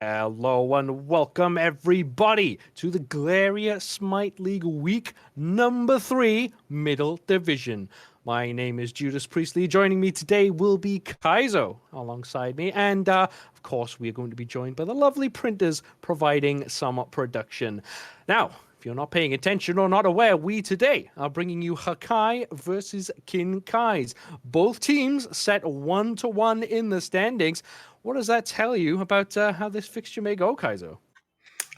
Hello and welcome everybody to the Glaria Smite League Week number 3 Middle Division. My name is Judas Priestley. Joining me today will be Kaizo alongside me. And of course, we are going to be joined by the lovely printers providing some production. Now, if you're not paying attention or not aware, we today are bringing you Hakai versus Kinkai's. Both teams set 1-1 in the standings. What does that tell you about how this fixture may go, Kaizo?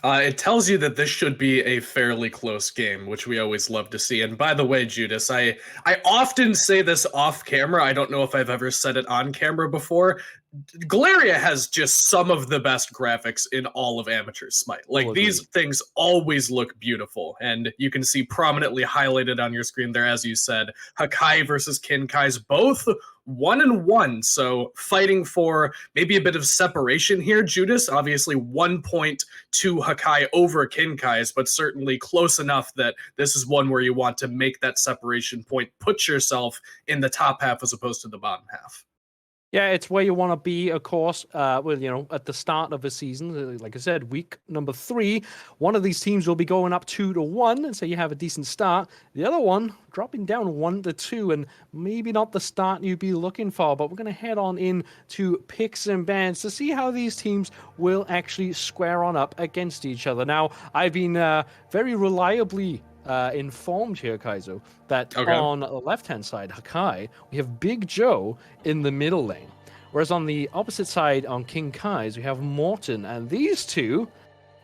It tells you that this should be a fairly close game, which we always love to see. And by the way, Judas, I often say this off camera. I don't know if I've ever said it on camera before. Galeria has just some of the best graphics in all of Amateur Smite. Like, these things always look beautiful, and you can see prominently highlighted on your screen there, as you said, Hakai versus Kinkai's, both 1-1, so fighting for maybe a bit of separation here. Judas, obviously 1 point to Hakai over Kinkai's, but certainly close enough that this is one where you want to make that separation point, put yourself in the top half as opposed to the bottom half. Yeah, it's where you want to be, of course, at the start of a season. Like I said, week number 3, one of these teams will be going up 2-1, and so you have a decent start. The other one dropping down 1-2, and maybe not the start you'd be looking for, but we're going to head on in to picks and bans to see how these teams will actually square on up against each other. Now, I've been very reliably informed here, Kaizo, that on the left-hand side, Hakai, we have Big Joe in the middle lane. Whereas on the opposite side, on Kinkai's, we have Morton. And these two,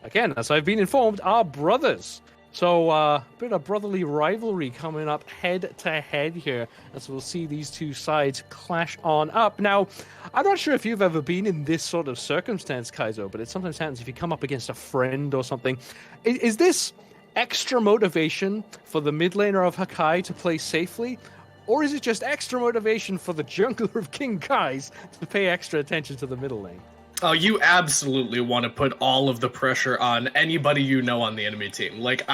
again, as I've been informed, are brothers. So a bit of brotherly rivalry coming up head-to-head here, as we'll see these two sides clash on up. Now, I'm not sure if you've ever been in this sort of circumstance, Kaizo, but it sometimes happens if you come up against a friend or something. Is this extra motivation for the mid laner of Hakai to play safely? Or is it just extra motivation for the jungler of Kinkai's to pay extra attention to the middle lane? Oh, you absolutely want to put all of the pressure on anybody you know on the enemy team. Like,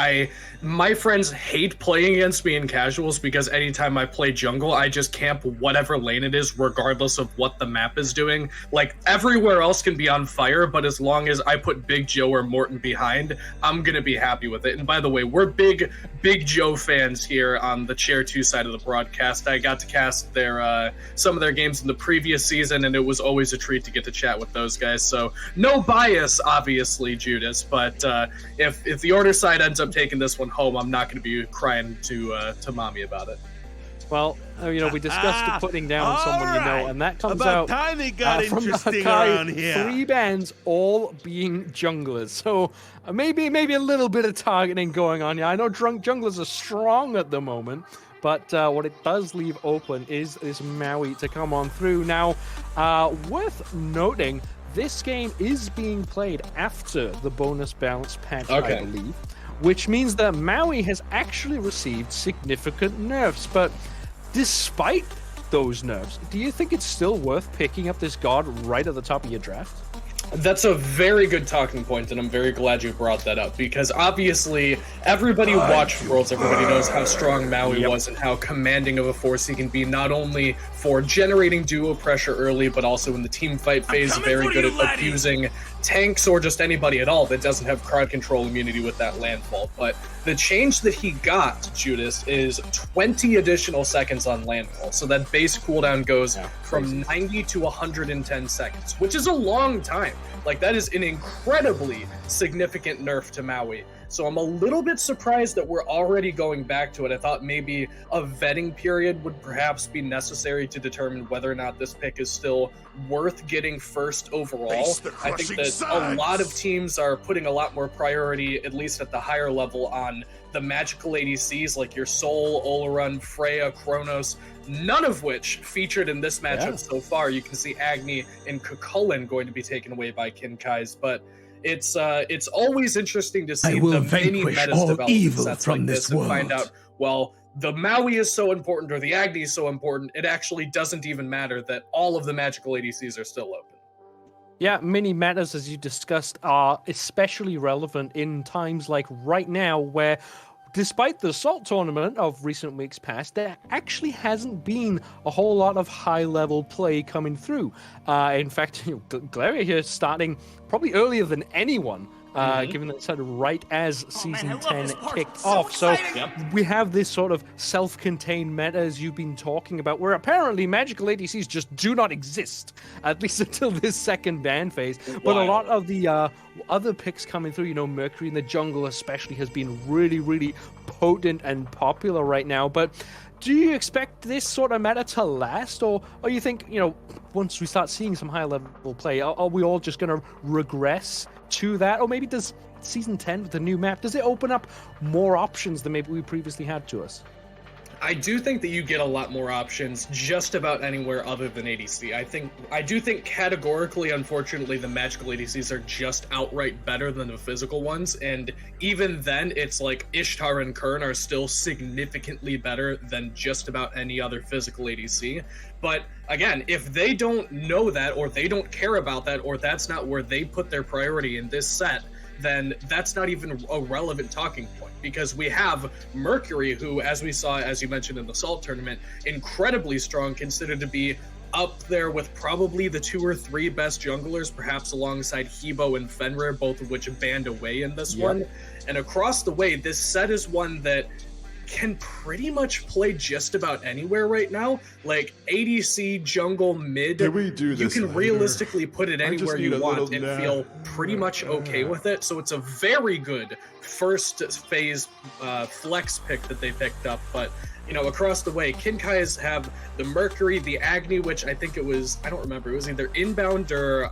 my friends hate playing against me in casuals because anytime I play jungle, I just camp whatever lane it is, regardless of what the map is doing. Like, everywhere else can be on fire, but as long as I put Big Joe or Morton behind, I'm gonna be happy with it. And by the way, we're big Joe fans here on the Chair 2 side of the broadcast. I got to cast their some of their games in the previous season, and it was always a treat to get to chat with those guys. So no bias, obviously, Judas, but if the Order side ends up taking this one home, I'm not going to be crying to mommy about it. Well, we discussed putting down someone right, and that comes about out time it got from interesting Hakai, around here. 3 bans all being junglers. So maybe a little bit of targeting going on. Yeah, I know junglers are strong at the moment, but what it does leave open is this Maui to come on through. Now, worth noting, this game is being played after the bonus balance patch, I believe, which means that Maui has actually received significant nerfs. But despite those nerfs, do you think it's still worth picking up this god right at the top of your draft? That's a very good talking point, and I'm very glad you brought that up, because obviously everybody who watched Worlds, everybody knows how strong Maui was and how commanding of a force he can be, not only for generating duo pressure early, but also in the team fight phase, very good at abusing tanks or just anybody at all that doesn't have crowd control immunity with that landfall. But the change that he got, Judas, is 20 additional seconds on landfall. So that base cooldown goes from 90 to 110 seconds, which is a long time. Like, that is an incredibly significant nerf to Maui. So I'm a little bit surprised that we're already going back to it. I thought maybe a vetting period would perhaps be necessary to determine whether or not this pick is still worth getting first overall. I think that a lot of teams are putting a lot more priority, at least at the higher level, on the magical ADCs like your Soul, Olorun, Freya, Kronos, none of which featured in this matchup so far. You can see Agni and Kukulin going to be taken away by Kinkai's, but it's always interesting to see the many metas develop sets like this and find out, well, the Maui is so important or the Agni is so important, it actually doesn't even matter that all of the magical ADCs are still open. Yeah, mini metas, as you discussed, are especially relevant in times like right now, where despite the Assault tournament of recent weeks past, there actually hasn't been a whole lot of high-level play coming through. In fact, Glaria here starting probably earlier than anyone, given that it started right as Season 10 kicked off. So we have this sort of self-contained meta, as you've been talking about, where apparently magical ADCs just do not exist, at least until this second ban phase. But a lot of the other picks coming through, Mercury in the jungle especially has been really, really potent and popular right now. But do you expect this sort of meta to last, or you think, once we start seeing some high-level play, are we all just going to regress to that? Or maybe does Season 10 with the new map, does it open up more options than maybe we previously had to us? I do think that you get a lot more options just about anywhere other than ADC. I do think categorically, unfortunately, the magical ADCs are just outright better than the physical ones, and even then, it's like Ishtar and Kern are still significantly better than just about any other physical ADC. But again, if they don't know that, or they don't care about that, or that's not where they put their priority in this set, then that's not even a relevant talking point, because we have Mercury, who, as we saw, as you mentioned in the Salt tournament, incredibly strong, considered to be up there with probably the 2 or 3 best junglers, perhaps alongside Hebo and Fenrir, both of which banned away in this one. And across the way, this set is one that can pretty much play just about anywhere right now. Like ADC, jungle, mid, can we do this you can later? Realistically put it anywhere you want and feel pretty much okay with it. So it's a very good first phase flex pick that they picked up. But across the way, Kinkai's have the Mercury, the Agni, which I think it was, I don't remember, it was either Inbound or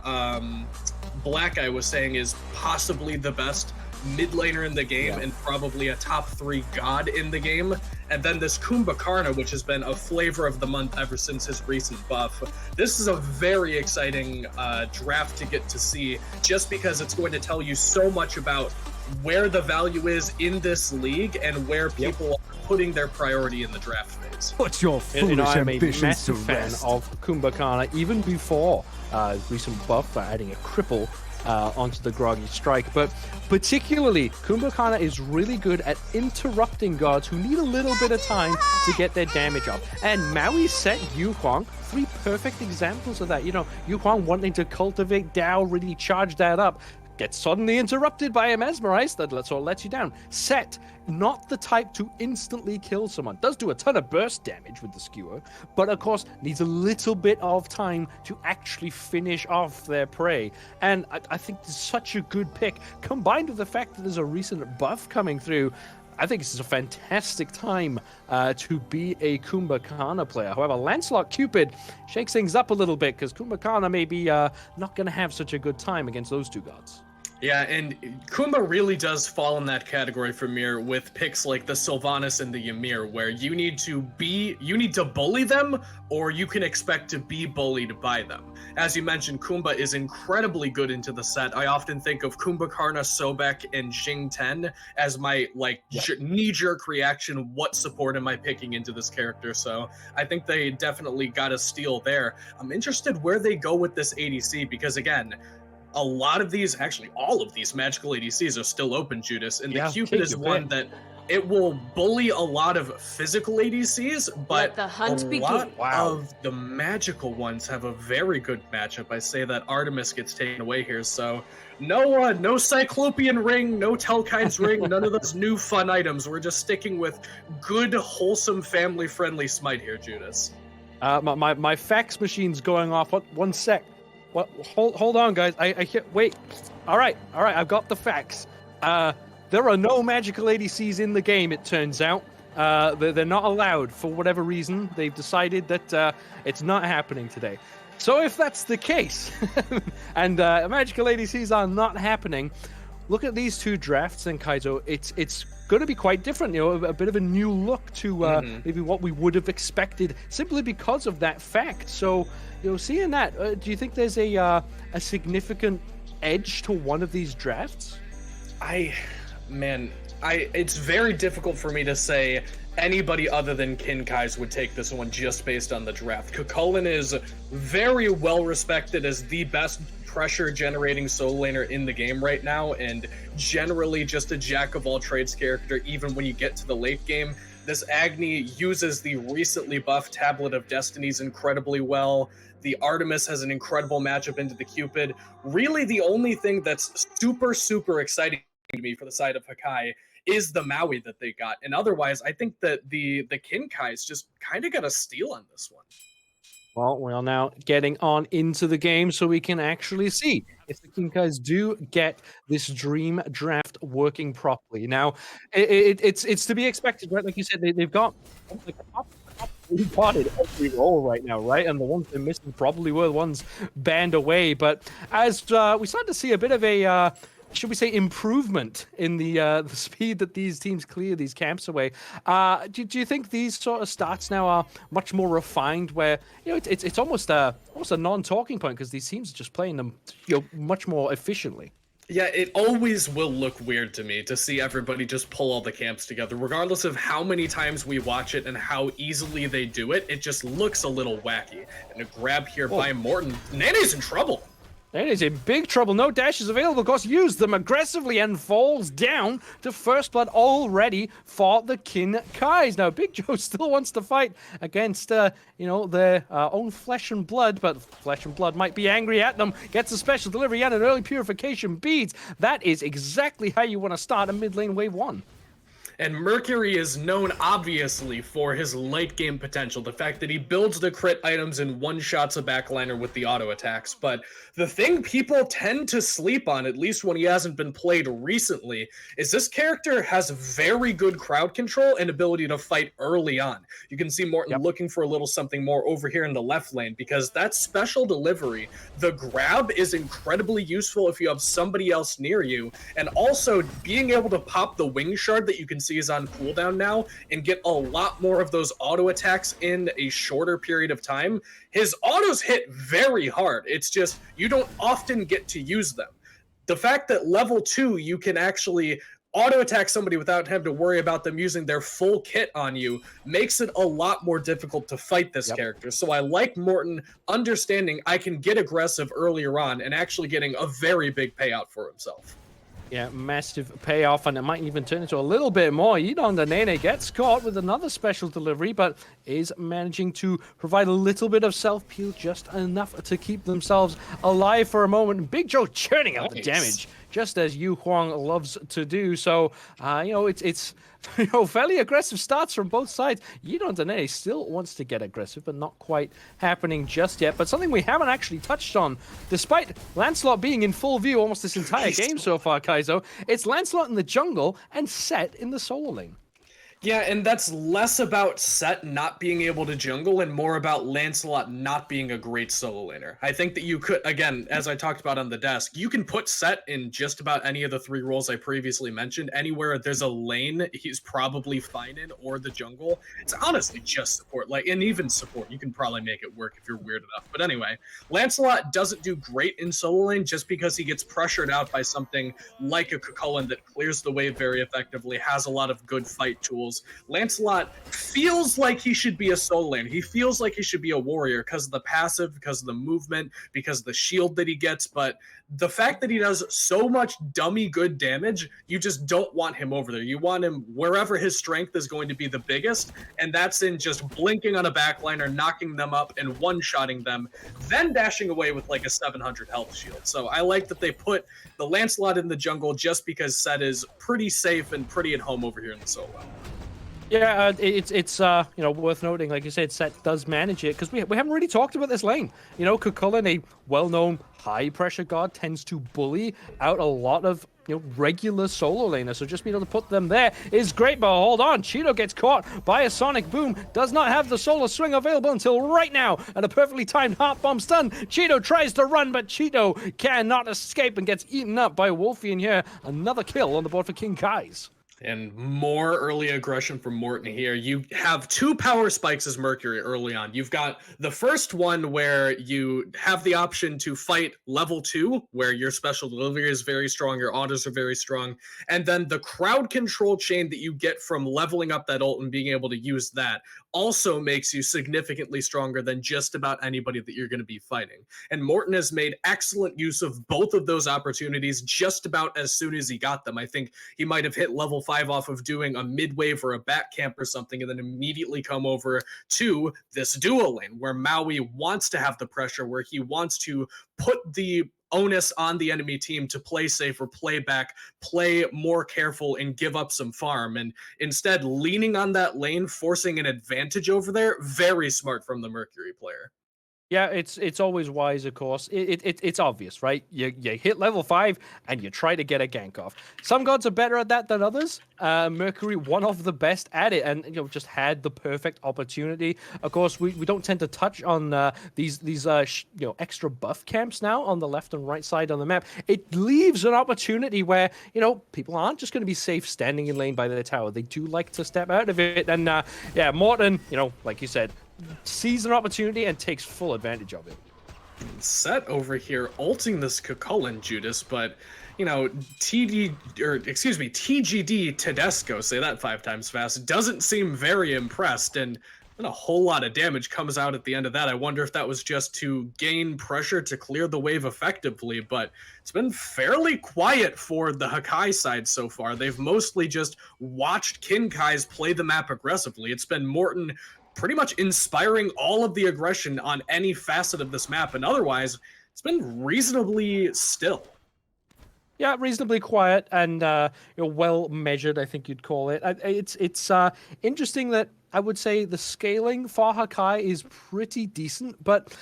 Black Eye was saying is possibly the best mid laner in the game and probably a top 3 god in the game. And then this Kumbhakarna, which has been a flavor of the month ever since his recent buff. This is a very exciting draft to get to see, just because it's going to tell you so much about where the value is in this league and where people are putting their priority in the draft phase. What's your foolish I'm a ambitions massive to fan rest? of Kumbhakarna, even before recent buff, adding a cripple onto the Groggy Strike. But particularly, Kumbhakarna is really good at interrupting gods who need a little bit of time to get their damage up. And Maui set Yu Huang 3 perfect examples of that. Yu Huang wanting to cultivate Dao, really charge that up, gets suddenly interrupted by a Mesmerize that sort of lets you down. Set, not the type to instantly kill someone. Does do a ton of burst damage with the skewer, but of course needs a little bit of time to actually finish off their prey. And I think it's such a good pick, combined with the fact that there's a recent buff coming through. I think this is a fantastic time to be a Kumbhakarna player. However, Lancelot Cupid shakes things up a little bit, because Kumbhakarna may be not going to have such a good time against those 2 gods. Yeah, and Kumba really does fall in that category for Mir with picks like the Sylvanas and the Ymir, where you need to bully them, or you can expect to be bullied by them. As you mentioned, Kumba is incredibly good into the set. I often think of Kumbhakarna, Sobek, and Xing Ten as my knee-jerk reaction. What support am I picking into this character? So I think they definitely got a steal there. I'm interested where they go with this ADC, because again, a lot of these, actually all of these magical ADCs are still open, Judas, and the Cupid is one that it will bully a lot of physical ADCs, but the hunt a lot of the magical ones have a very good matchup. I say that Artemis gets taken away here, so no Cyclopean ring, no Telkine's ring, none of those new fun items. We're just sticking with good, wholesome, family-friendly Smite here, Judas. My fax machine's going off. One sec. What? Hold on, guys. I hear. Wait. All right. I've got the facts. There are no magical ADCs in the game. It turns out they're not allowed for whatever reason. They've decided that it's not happening today. So if that's the case, and magical ADCs are not happening, look at these 2 drafts, and Kaizo. It's going to be quite different. A bit of a new look to maybe what we would have expected, simply because of that fact. So. Seeing that, do you think there's a significant edge to one of these drafts? It's very difficult for me to say anybody other than Kinkai's would take this one just based on the draft. Kukulin is very well respected as the best pressure generating solo laner in the game right now, and generally just a jack of all trades character, even when you get to the late game. This Agni uses the recently buffed Tablet of Destinies incredibly well. The Artemis has an incredible matchup into the Cupid. Really, the only thing that's super, super exciting to me for the side of Hakai is the Maui that they got. And otherwise, I think that the Kinkai's just kind of got a steal on this one. Well, we are now getting on into the game so we can actually see if the Kinkais do get this dream draft working properly. Now, it's to be expected, right? Like you said, they've got like potted every role right now, right? And the ones they're missing probably were the ones banned away. But as we start to see a bit of a should we say improvement in the speed that these teams clear these camps away? Do you think these sort of stats now are much more refined, where it's almost a non-talking point because these teams are just playing them much more efficiently? Yeah, it always will look weird to me to see everybody just pull all the camps together, regardless of how many times we watch it and how easily they do it. It just looks a little wacky. And a grab here by Morten. Nene's in trouble. That is in big trouble. No dashes available. Of course, used them aggressively and falls down to first blood already for the Kinkais. Now, Big Joe still wants to fight against, their own flesh and blood, but flesh and blood might be angry at them. Gets a special delivery and an early purification beads. That is exactly how you want to start a mid lane wave 1. And Mercury is known, obviously, for his late game potential. The fact that he builds the crit items and one-shots a backliner with the auto attacks. But the thing people tend to sleep on, at least when he hasn't been played recently, is this character has very good crowd control and ability to fight early on. You can see Morten looking for a little something more over here in the left lane, because that special delivery, the grab, is incredibly useful if you have somebody else near you. And also, being able to pop the wing shard that you can see is on cooldown now and get a lot more of those auto attacks in a shorter period of time. His autos hit very hard. It's just you don't often get to use them. The fact that level 2 you can actually auto attack somebody without having to worry about them using their full kit on you makes it a lot more difficult to fight this character. So I like Morten understanding I can get aggressive earlier on and actually getting a very big payout for himself. Yeah, massive payoff, and it might even turn into a little bit more. Yidong the Nene gets caught with another special delivery, but is managing to provide a little bit of self-peel, just enough to keep themselves alive for a moment. Big Joe churning out the damage, just as Yu Huang loves to do. So, it's fairly aggressive starts from both sides. Yidong the Nene still wants to get aggressive, but not quite happening just yet. But something we haven't actually touched on, despite Lancelot being in full view almost this entire game so far, Kaizo, it's Lancelot in the jungle and Set in the solo lane. Yeah, and that's less about Set not being able to jungle and more about Lancelot not being a great solo laner. I think that you could, again, as I talked about on the desk, you can put Set in just about any of the 3 roles I previously mentioned. Anywhere there's a lane, he's probably fine in, or the jungle. It's honestly just support, and even support, you can probably make it work if you're weird enough. But anyway, Lancelot doesn't do great in solo lane just because he gets pressured out by something like a Cucullin that clears the wave very effectively, has a lot of good fight tools. Lancelot feels like he should be a solo laner. He feels like he should be a warrior because of the passive, because of the movement, because of the shield that he gets. But the fact that he does so much dummy good damage, you just don't want him over there. You want him wherever his strength is going to be the biggest, and that's in just blinking on a backliner, knocking them up, and one-shotting them, then dashing away with like a 700 health shield. So I like that they put the Lancelot in the jungle just because Set is pretty safe and pretty at home over here in the solo. Yeah, it's worth noting, like you said, Set does manage it, because we haven't really talked about this lane. Cucullin, a well-known high-pressure god, tends to bully out a lot of regular solo laners, so just being able to put them there is great. But hold on, Cheeto gets caught by a sonic boom, does not have the solar swing available until right now, and a perfectly timed heart bomb stun. Cheeto tries to run, but Cheeto cannot escape and gets eaten up by Wolfie. And here, another kill on the board for Kinkais. And more early aggression from Morton here. You have two power spikes as Mercury early on. You've got the first one where you have the option to fight level 2, where your special delivery is very strong, your autos are very strong, and then the crowd control chain that you get from leveling up that ult and being able to use that also makes you significantly stronger than just about anybody that you're going to be fighting. And Morton has made excellent use of both of those opportunities just about as soon as he got them. I think he might have hit level 5 off of doing a mid wave or a back camp or something, and then immediately come over to this duo lane where Maui wants to have the pressure, where he wants to put the onus on the enemy team to play safe or play back, play more careful, and give up some farm. And instead, leaning on that lane, forcing an advantage over there, very smart from the Mercury player. Yeah, it's always wise, of course. It's obvious, right? You hit level 5 and you try to get a gank off. Some gods are better at that than others. Mercury, one of the best at it, and just had the perfect opportunity. Of course, we don't tend to touch on these extra buff camps now on the left and right side on the map. It leaves an opportunity where people aren't just going to be safe standing in lane by the tower. They do like to step out of it, and yeah, Morton, like you said, sees an opportunity and takes full advantage of it. Set over here ulting this Kukulkan Judas, but TGD Tedesco, say that 5 times fast, doesn't seem very impressed, and a whole lot of damage comes out at the end of that. I wonder if that was just to gain pressure to clear the wave effectively, but it's been fairly quiet for the Hakai side so far. They've mostly just watched Kinkai's play the map aggressively. It's been Morton pretty much inspiring all of the aggression on any facet of this map, and otherwise, it's been reasonably still. Yeah, reasonably quiet and well measured, I think you'd call it. It's interesting that I would say the scaling for Hakai is pretty decent, but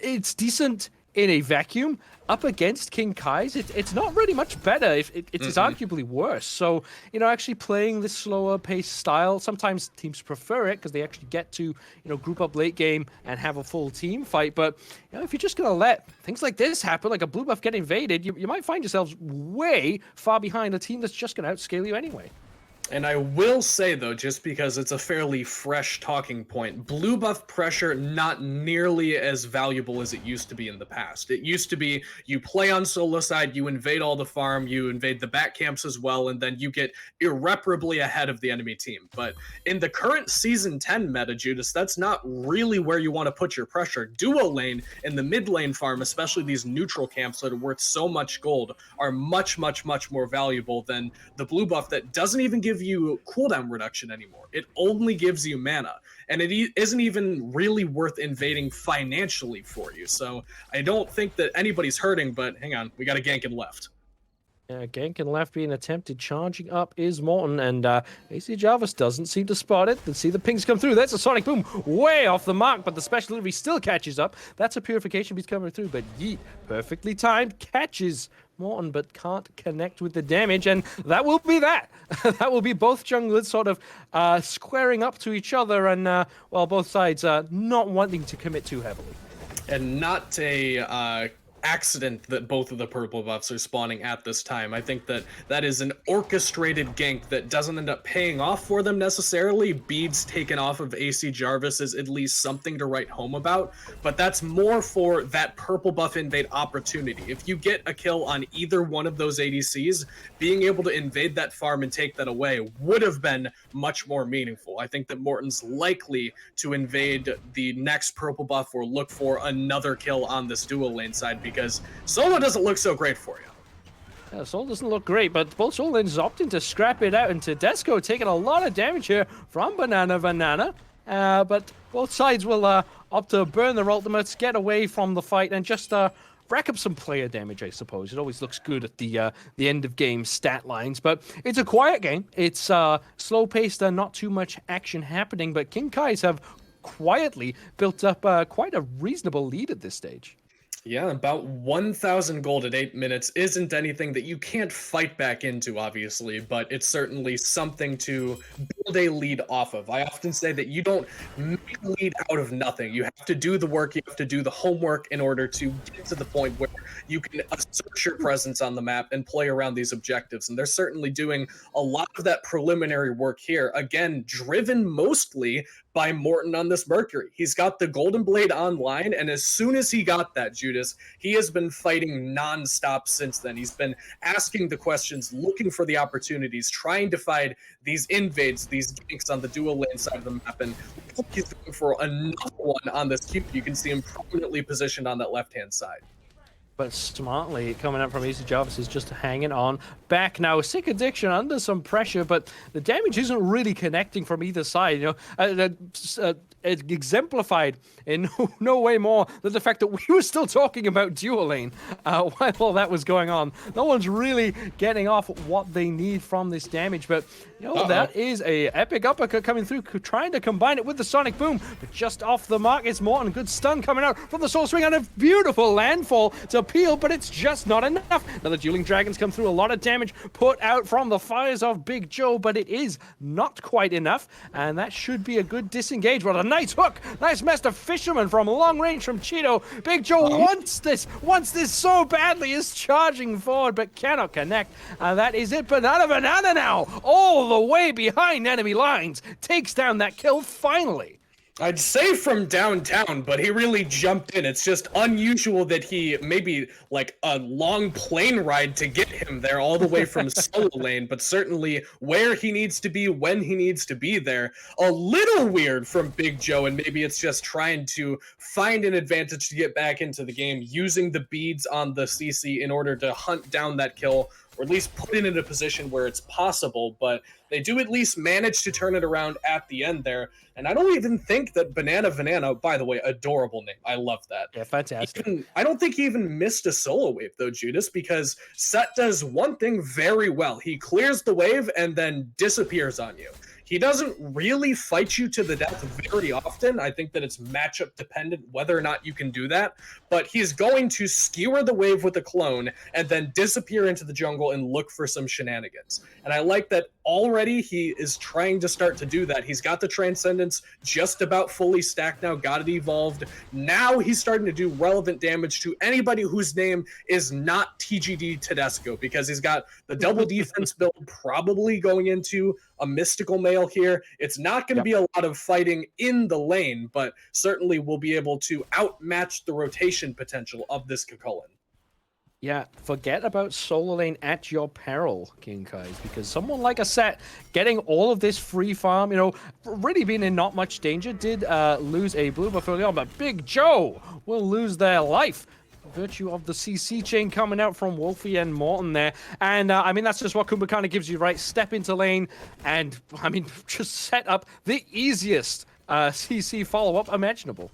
it's decent in a vacuum. Up against Kinkai's, it's not really much better. It's arguably worse. So, actually playing this slower paced style, sometimes teams prefer it because they actually get to, group up late game and have a full team fight. But, if you're just going to let things like this happen, like a blue buff get invaded, you might find yourselves way far behind a team that's just going to outscale you anyway. And I will say, though, just because it's a fairly fresh talking point, blue buff pressure not nearly as valuable as it used to be in the past. It used to be you play on solo side, you invade all the farm, you invade the back camps as well, and then you get irreparably ahead of the enemy team. But in the current Season 10 meta, Judas, that's not really where you want to put your pressure. Duo lane and the mid lane farm, especially these neutral camps that are worth so much gold, are much, much, much more valuable than the blue buff that doesn't even give you cooldown reduction anymore. It only gives you mana, and it isn't even really worth invading financially for you. So I don't think that anybody's hurting, but hang on, we got a gank in left. Gank and left being attempted. Charging up is Morton, and AC Jarvis doesn't seem to spot it. Let's see the pings come through. That's a sonic boom way off the mark, but the special delivery still catches up. That's a purification beast coming through, but Yeet, perfectly timed, catches Morton, but can't connect with the damage, and that will be that. That will be both junglers sort of squaring up to each other, and well, both sides not wanting to commit too heavily. And not a accident that both of the purple buffs are spawning at this time. I think that is an orchestrated gank that doesn't end up paying off for them necessarily. Beads taken off of AC Jarvis is at least something to write home about, but that's more for that purple buff invade opportunity. If you get a kill on either one of those ADCs, being able to invade that farm and take that away would have been much more meaningful. I think that Morton's likely to invade the next purple buff or look for another kill on this dual lane side, because solo doesn't look so great for you. Yeah, solo doesn't look great, but both solo lanes opting to scrap it out, and Tedesco taking a lot of damage here from Banana. But both sides will opt to burn their ultimates, get away from the fight, and just rack up some player damage, I suppose. It always looks good at the end of game stat lines, but it's a quiet game. It's slow-paced and not too much action happening, but Kinkai's have quietly built up quite a reasonable lead at this stage. Yeah, about 1,000 gold at 8 minutes isn't anything that you can't fight back into, obviously, but it's certainly something to build a lead off of. I often say that you don't make a lead out of nothing. You have to do the work, you have to do the homework in order to get to the point where you can assert your presence on the map and play around these objectives. And they're certainly doing a lot of that preliminary work here. Again, driven mostly by Morten on this Mercury. He's got the Golden Blade online, and as soon as he got that, Judas, he has been fighting nonstop since then. He's been asking the questions, looking for the opportunities, trying to find these invades, these ganks on the dual lane side of the map, and he's going for another one on this cube. You can see him prominently positioned on that left-hand side. But smartly coming up from Easy Jarvis is just hanging on back now. Sick Addiction under some pressure, but the damage isn't really connecting from either side. You know, it exemplified in no way more than the fact that we were still talking about dual lane while all that was going on. No one's really getting off what they need from this damage, but you know, that is a epic uppercut coming through, trying to combine it with the Sonic Boom, but just off the mark. It's Morten. Good stun coming out from the Soul Swing and a beautiful landfall to peel, but it's just not enough. Now the Dueling Dragons come through, a lot of damage put out from the fires of Big Joe, but it is not quite enough, and that should be a good disengage. What a nice hook, nice Master Fisherman from long range from Cheeto. Big Joe wants this so badly, is charging forward, but cannot connect, and that is it. Banana now, all the way behind enemy lines, takes down that kill finally. I'd say from downtown, but he really jumped in. It's just unusual that he maybe like a long plane ride to get him there all the way from solo lane, but certainly where he needs to be when he needs to be there. A little weird from Big Joe, and maybe it's just trying to find an advantage to get back into the game, using the beads on the CC in order to hunt down that kill, or at least put it in a position where it's possible, but they do at least manage to turn it around at the end there. And I don't even think that Banana, by the way, adorable name. I love that. Yeah, fantastic. I don't think he even missed a solo wave, though, Judas, because Set does one thing very well. He clears the wave and then disappears on you. He doesn't really fight you to the death very often. I think that it's matchup dependent whether or not you can do that. But he's going to skewer the wave with a clone and then disappear into the jungle and look for some shenanigans. And I like that already he is trying to start to do that. He's got the Transcendence just about fully stacked now, got it evolved. Now he's starting to do relevant damage to anybody whose name is not TGD Tedesco, because he's got the double defense build probably going into a mystical mail here. It's not going to be a lot of fighting in the lane, but certainly will be able to outmatch the rotation potential of this Kukulkan. Yeah, forget about solo lane at your peril, King Kais, because someone like a Set getting all of this free farm, you know, really being in not much danger, did lose a blue buff early on, but Big Joe will lose their life. Virtue of the CC chain coming out from Wolfie and Morten there. And, I mean, that's just what Kumba kind of gives you, right? Step into lane and, I mean, just set up the easiest CC follow-up imaginable.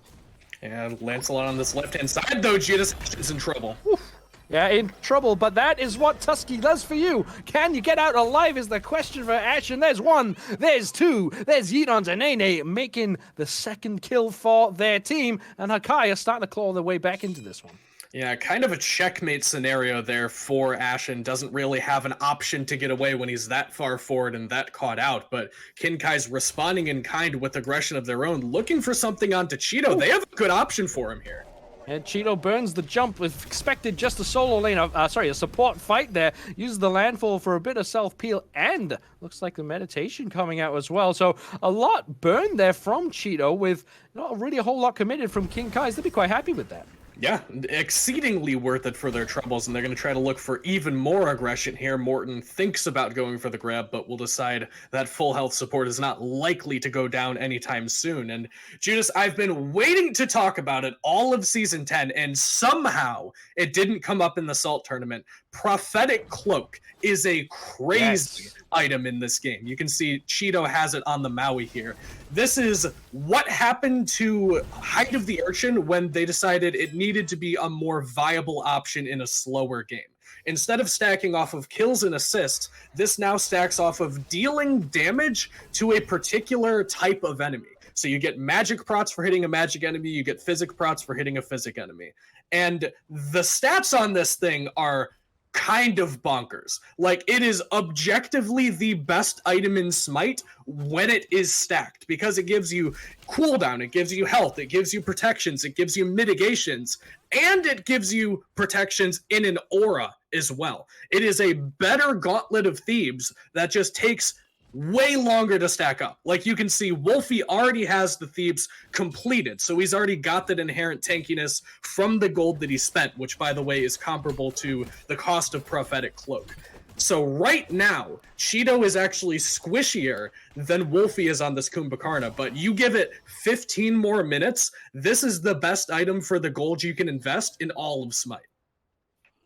And Lancelot on this left-hand side, though, Judas is in trouble. Oof. Yeah, in trouble, but that is what Tusky does for you. Can you get out alive is the question for Ash, and there's one, there's two, there's Yeetons and Nene making the second kill for their team, and Hakai are starting to claw their way back into this one. Yeah, kind of a checkmate scenario there for Ashen. Doesn't really have an option to get away when he's that far forward and that caught out, but Kinkai's responding in kind with aggression of their own, looking for something onto Cheeto. They have a good option for him here. And Cheeto burns the jump with expected just a solo lane, a support fight there. Uses the landfall for a bit of self-peel, and looks like the meditation coming out as well. So a lot burned there from Cheeto with not really a whole lot committed from King Kai's. They'll be quite happy with that. Yeah, exceedingly worth it for their troubles, and they're going to try to look for even more aggression here. Morten thinks about going for the grab, but will decide that full health support is not likely to go down anytime soon. And Judas, I've been waiting to talk about it all of Season 10, and somehow it didn't come up in the Salt Tournament. Prophetic Cloak is a crazy item in this game. You can see Cheeto has it on the Maui here. This is what happened to Height of the Urchin when they decided it needed to be a more viable option in a slower game. Instead of stacking off of kills and assists, this now stacks off of dealing damage to a particular type of enemy. So you get magic prots for hitting a magic enemy, you get physic prots for hitting a physic enemy. And the stats on this thing are kind of bonkers. Like, it is objectively the best item in Smite when it is stacked, because it gives you cooldown, it gives you health, it gives you protections, it gives you mitigations, and it gives you protections in an aura as well. It is a better Gauntlet of Thebes that just takes way longer to stack up. Like, you can see Wolfie already has the Thebes completed, so he's already got that inherent tankiness from the gold that he spent, which, by the way, is comparable to the cost of Prophetic Cloak. So right now, Cheeto is actually squishier than Wolfie is on this Kumbhakarna, but you give it 15 more minutes, this is the best item for the gold you can invest in all of Smite.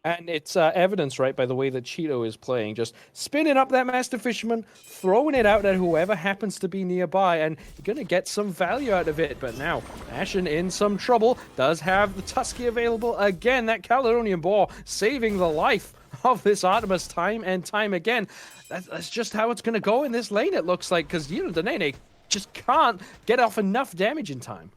And it's evidence, right, by the way that Cheeto is playing. Just spinning up that Master Fisherman, throwing it out at whoever happens to be nearby, and you're going to get some value out of it. But now, Ashen in some trouble, does have the Tusky available again. That Caledonian Boar saving the life of this Artemis time and time again. That's just how it's going to go in this lane, it looks like, because, you know, Danae just can't get off enough damage in time.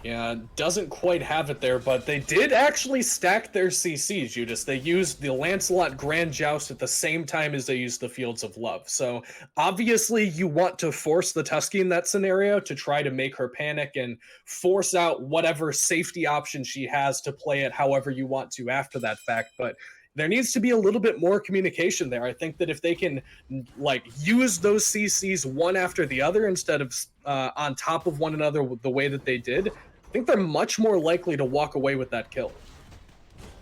Yeah, doesn't quite have it there, but they did actually stack their CCs, Judas. They used the Lancelot Grand Joust at the same time as they used the Fields of Love. So obviously you want to force the Tusky in that scenario to try to make her panic and force out whatever safety option she has to play it however you want to after that fact. But there needs to be a little bit more communication there. I think that if they can, like, use those CCs one after the other instead of on top of one another the way that they did, I think they're much more likely to walk away with that kill.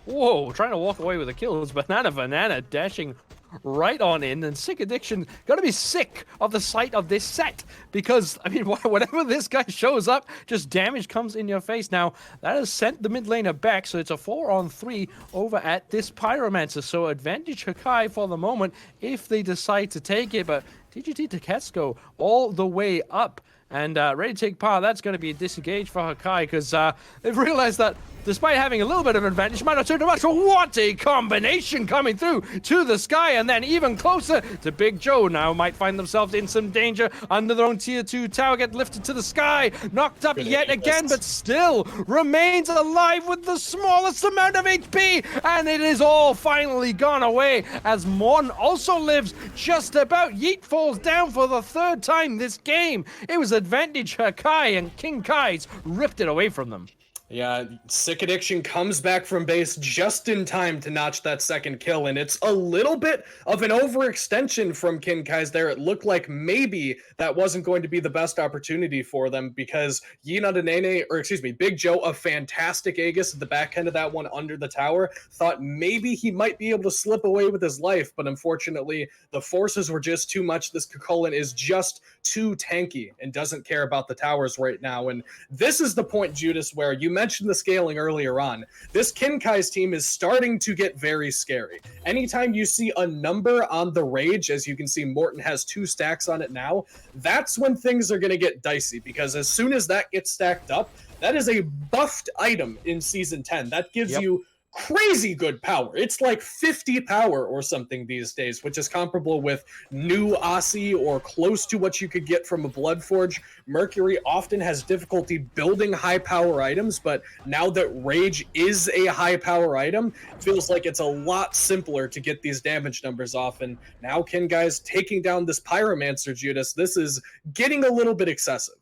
Whoa, trying to walk away with a kill is Banana dashing right on in, and Sick Addiction gonna be sick of the sight of this set, because, I mean, whenever this guy shows up, just damage comes in your face. Now, that has sent the mid laner back, so it's a 4-on-3 over at this Pyromancer, so advantage Hakai for the moment if they decide to take it, but TGT Teketsuko all the way up, and ready to take power. That's going to be a disengage for Hakai, because they've realized that despite having a little bit of an advantage, might not turn too much. What a combination coming through to the sky, and then even closer to Big Joe. Now might find themselves in some danger under their own tier 2 tower, get lifted to the sky, knocked up yet again, but still remains alive with the smallest amount of HP, and it is all finally gone away as Mon also lives just about. Yeet falls down for the 3rd time this game. It was advantage Hakai, and King Kai's ripped it away from them. Yeah, Sick Addiction comes back from base just in time to notch that 2nd kill, and it's a little bit of an overextension from Kinkai's there. It looked like maybe that wasn't going to be the best opportunity for them, because Big Joe, a fantastic Aegis at the back end of that one under the tower, thought maybe he might be able to slip away with his life, but unfortunately the forces were just too much. This Kukulkan is just too tanky and doesn't care about the towers right now, and this is the point, Judas, where you mentioned the scaling earlier on. This Kinkai's team is starting to get very scary. Anytime you see a number on the Rage, as you can see Morton has 2 stacks on it now, that's when things are going to get dicey, because as soon as that gets stacked up, that is a buffed item in Season 10. That gives you crazy good power. It's like 50 power or something these days, which is comparable with new Aussie or close to what you could get from a Bloodforge. Mercury often has difficulty building high power items, but now that Rage is a high power item, it feels like it's a lot simpler to get these damage numbers off. And now Kinkai's taking down this Pyromancer, Judas. This is getting a little bit excessive.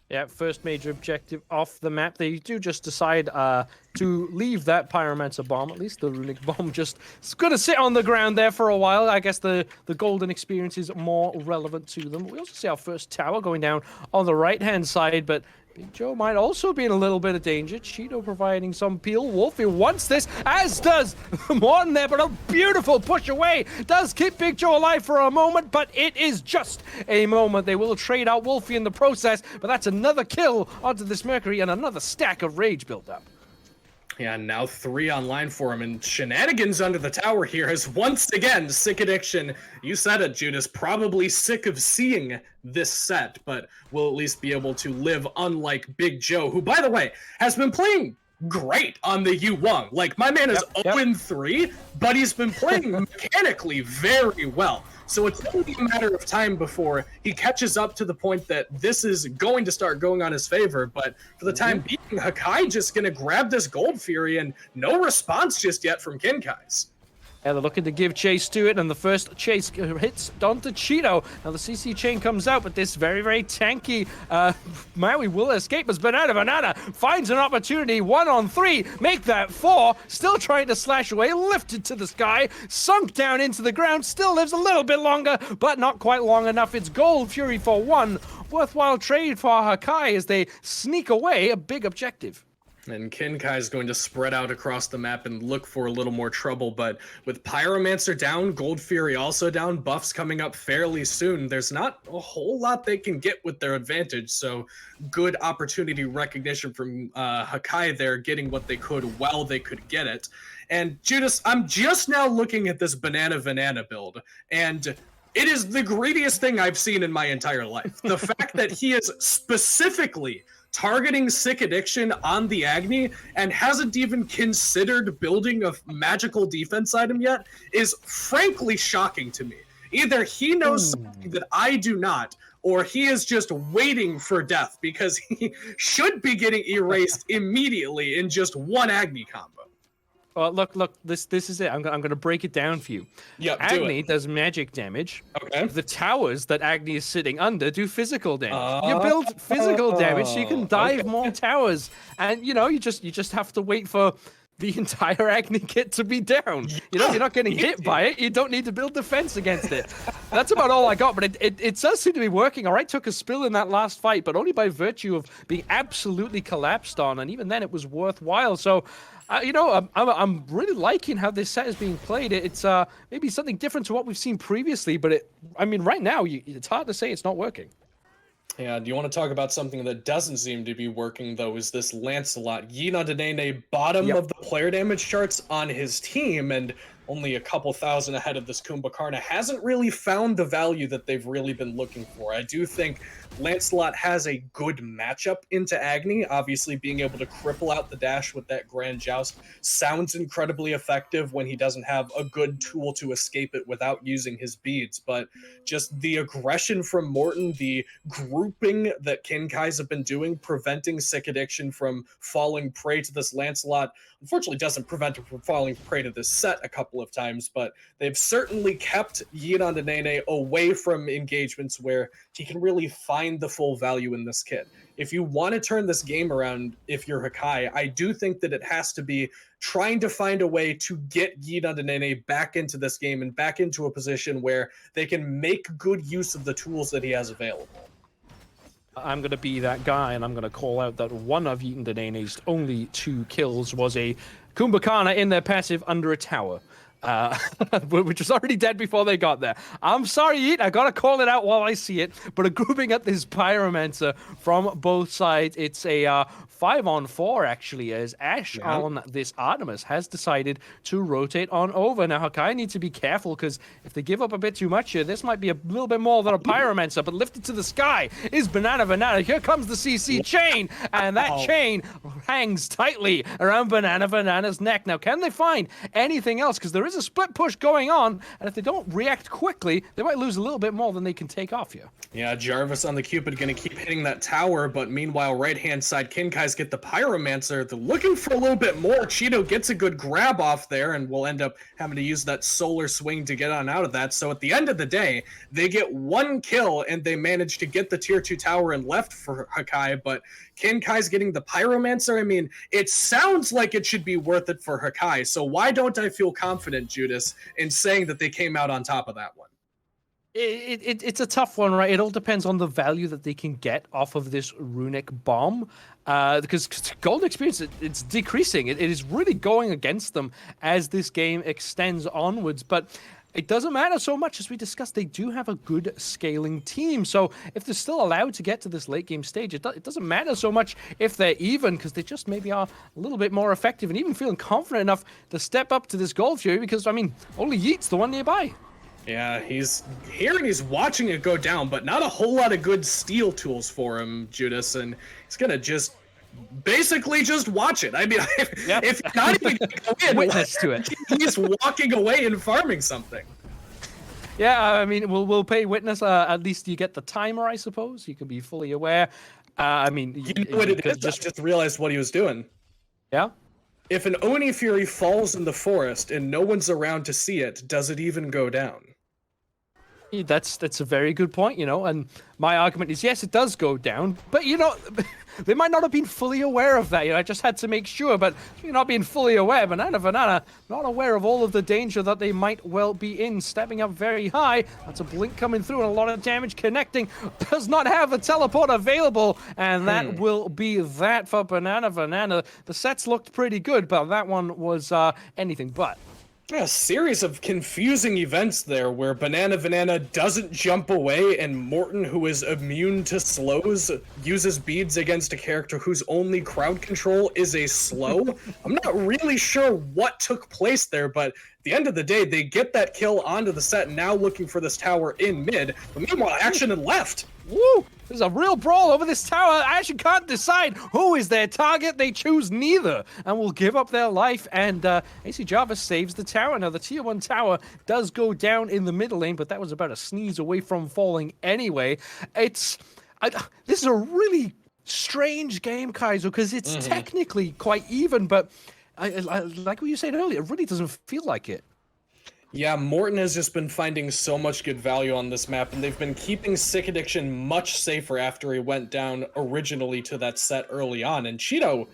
Yeah, first major objective off the map. They do just decide to leave that Pyromancer bomb, at least the Runic bomb, just it's going to sit on the ground there for a while. I guess the golden experience is more relevant to them. We also see our first tower going down on the right-hand side, but Big Joe might also be in a little bit of danger. Cheeto providing some peel. Wolfie wants this, as does Morton there, but a beautiful push away does keep Big Joe alive for a moment, but it is just a moment. They will trade out Wolfie in the process, but that's another kill onto this Mercury and another stack of Rage built up. Yeah, now 3 online for him, and shenanigans under the tower here is once again Sick Addiction. You said it, Judas, probably sick of seeing this set, but will at least be able to live unlike Big Joe, who, by the way, has been playing great on the Yu-Wang. Like, my man is 0-3, but he's been playing mechanically very well. So it's only a matter of time before he catches up to the point that this is going to start going on his favor. But for the time being, Hakai just going to grab this Gold Fury, and no response just yet from Kinkai's. Yeah, they're looking to give chase to it, and the first chase hits onto Cheeto. Now the CC chain comes out, but this very, very tanky Maui will escape as Banana finds an opportunity. 1-on-3, make that 4. Still trying to slash away, lifted to the sky, sunk down into the ground, still lives a little bit longer, but not quite long enough. It's Gold Fury for 1. Worthwhile trade for Hakai as they sneak away a big objective. And Kinkai is going to spread out across the map and look for a little more trouble, but with Pyromancer down, Gold Fury also down, buffs coming up fairly soon, there's not a whole lot they can get with their advantage, so good opportunity recognition from Hakai there, getting what they could while they could get it. And Judas, I'm just now looking at this Banana build, and it is the greediest thing I've seen in my entire life. The fact that he is specifically targeting Sick Addiction on the Agni and hasn't even considered building a magical defense item yet is frankly shocking to me. Either he knows something that I do not, or he is just waiting for death because he should be getting erased immediately in just one Agni combo. Well, look, this is it. I'm gonna break it down for you. Yep, Agni does magic damage. Okay. The towers that Agni is sitting under do physical damage. You build physical damage so you can dive more towers, and you just have to wait for the entire Agni kit to be down. You're not getting hit by it. You don't need to build defense against it. That's about all I got, but it does seem to be working. All right, took a spill in that last fight, but only by virtue of being absolutely collapsed on, and even then it was worthwhile. So. I'm really liking how this set is being played. It's maybe something different to what we've seen previously, but right now, it's hard to say it's not working. Yeah, do you want to talk about something that doesn't seem to be working, though, is this Lancelot. Yinadinene, bottom of the player damage charts on his team, and only a couple thousand ahead of this Kumbhakarna, hasn't really found the value that they've really been looking for. I do think Lancelot has a good matchup into Agni. Obviously, being able to cripple out the dash with that Grand Joust sounds incredibly effective when he doesn't have a good tool to escape it without using his beads. But just the aggression from Morton, the grouping that Kinkais have been doing, preventing Sick Addiction from falling prey to this Lancelot, unfortunately doesn't prevent him from falling prey to this set a couple of times, but they've certainly kept Yinadinene away from engagements where he can really find the full value in this kit. If you want to turn this game around, if you're Hakai, I do think that it has to be trying to find a way to get Yinadinene back into this game and back into a position where they can make good use of the tools that he has available. I'm going to be that guy, and I'm going to call out that one of Yitandanene's only 2 kills was a Kumbhakarna in their passive under a tower. Which was already dead before they got there. I'm sorry, Yeet, I gotta call it out while I see it, but a grouping at this Pyromancer from both sides. It's a 5-on-4, actually, as Ash on this Artemis has decided to rotate on over. Now, Hakai needs to be careful, because if they give up a bit too much here, this might be a little bit more than a Pyromancer, but lifted to the sky is Banana. Here comes the CC chain, and that chain hangs tightly around Banana's neck. Now, can they find anything else? Because there is a split push going on, and if they don't react quickly, they might lose a little bit more than they can take off here. Yeah, Jarvis on the Cupid going to keep hitting that tower, but meanwhile, right-hand side, Kinkai's get the Pyromancer. They're looking for a little bit more. Cheeto gets a good grab off there, and will end up having to use that solar swing to get on out of that. So at the end of the day, they get 1 kill, and they manage to get the tier 2 tower and left for Hakai, but Kinkai's getting the Pyromancer. I mean, it sounds like it should be worth it for Hakai, so why don't I feel confident, Judas, in saying that they came out on top of that one? It's a tough one, right? It all depends on the value that they can get off of this runic bomb, because gold experience, it's decreasing. It is really going against them as this game extends onwards, but it doesn't matter so much. As we discussed, they do have a good scaling team. So if they're still allowed to get to this late game stage, it doesn't matter so much if they're even, because they just maybe are a little bit more effective and even feeling confident enough to step up to this Gold Fury, because, I mean, only Yeet's the one nearby. Yeah, he's here and he's watching it go down, but not a whole lot of good steal tools for him, Judas, and he's going to just basically just watch it. I mean, if you're not even going to go in, witness to it. He's walking away and farming something. Yeah, I mean, we'll pay witness. At least you get the timer, I suppose. You can be fully aware. I mean, you know what it is. Just realized what he was doing. Yeah. If an Oni Fury falls in the forest and no one's around to see it, does it even go down? That's a very good point, and my argument is yes, it does go down, but they might not have been fully aware of that. I just had to make sure, but you're not being fully aware. Banana, not aware of all of the danger that they might well be in. Stepping up very high, that's a blink coming through and a lot of damage connecting. Does not have a teleport available, and that will be that for Banana. The sets looked pretty good, but that one was anything but. A series of confusing events there where Banana doesn't jump away and Morton, who is immune to slows, uses beads against a character whose only crowd control is a slow. I'm not really sure what took place there, but at the end of the day, they get that kill onto the set, now looking for this tower in mid. But meanwhile, action in left. Woo! There's a real brawl over this tower. I actually can't decide who is their target. They choose neither and will give up their life. And AC Jarvis saves the tower. Now, the tier 1 tower does go down in the middle lane, but that was about a sneeze away from falling anyway. This is a really strange game, Kaizo, because it's technically quite even, but I, like what you said earlier, it really doesn't feel like it. Yeah, Morton has just been finding so much good value on this map, and they've been keeping Sick Addiction much safer after he went down originally to that set early on. And Cheeto